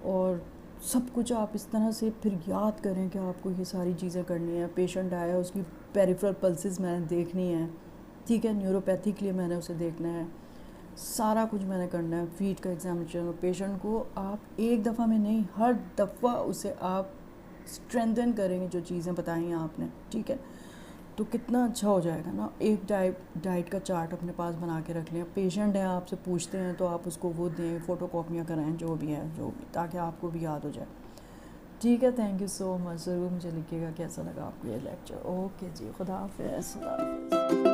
Speaker 1: और सब कुछ आप इस तरह से फिर याद करें कि आपको ये सारी चीज़ें करनी है। पेशेंट आया, उसकी पेरिफेरल पल्सेस मैंने देखनी है, ठीक है, न्यूरोपैथी के लिए मैंने उसे देखना है, सारा कुछ मैंने करना है, फीट का एग्जामिनेशन। पेशेंट को आप एक दफ़ा में नहीं, हर दफ़ा उसे आप स्ट्रेंथन करेंगे जो चीज़ें बताई हैं आपने, ठीक है, तो कितना अच्छा हो जाएगा ना। एक डाइट का चार्ट अपने पास बना के रख लें। पेशेंट हैं, आपसे पूछते हैं तो आप उसको वो दें, फ़ोटो कॉपियाँ कराएँ, जो भी है, जो भी, ताकि आपको भी याद हो जाए। ठीक है, थैंक यू सो मच। ज़रूर मुझे लिखिएगा कैसा लगा आपको ये लेक्चर। ओके जी, खुदा हाफ़िज़।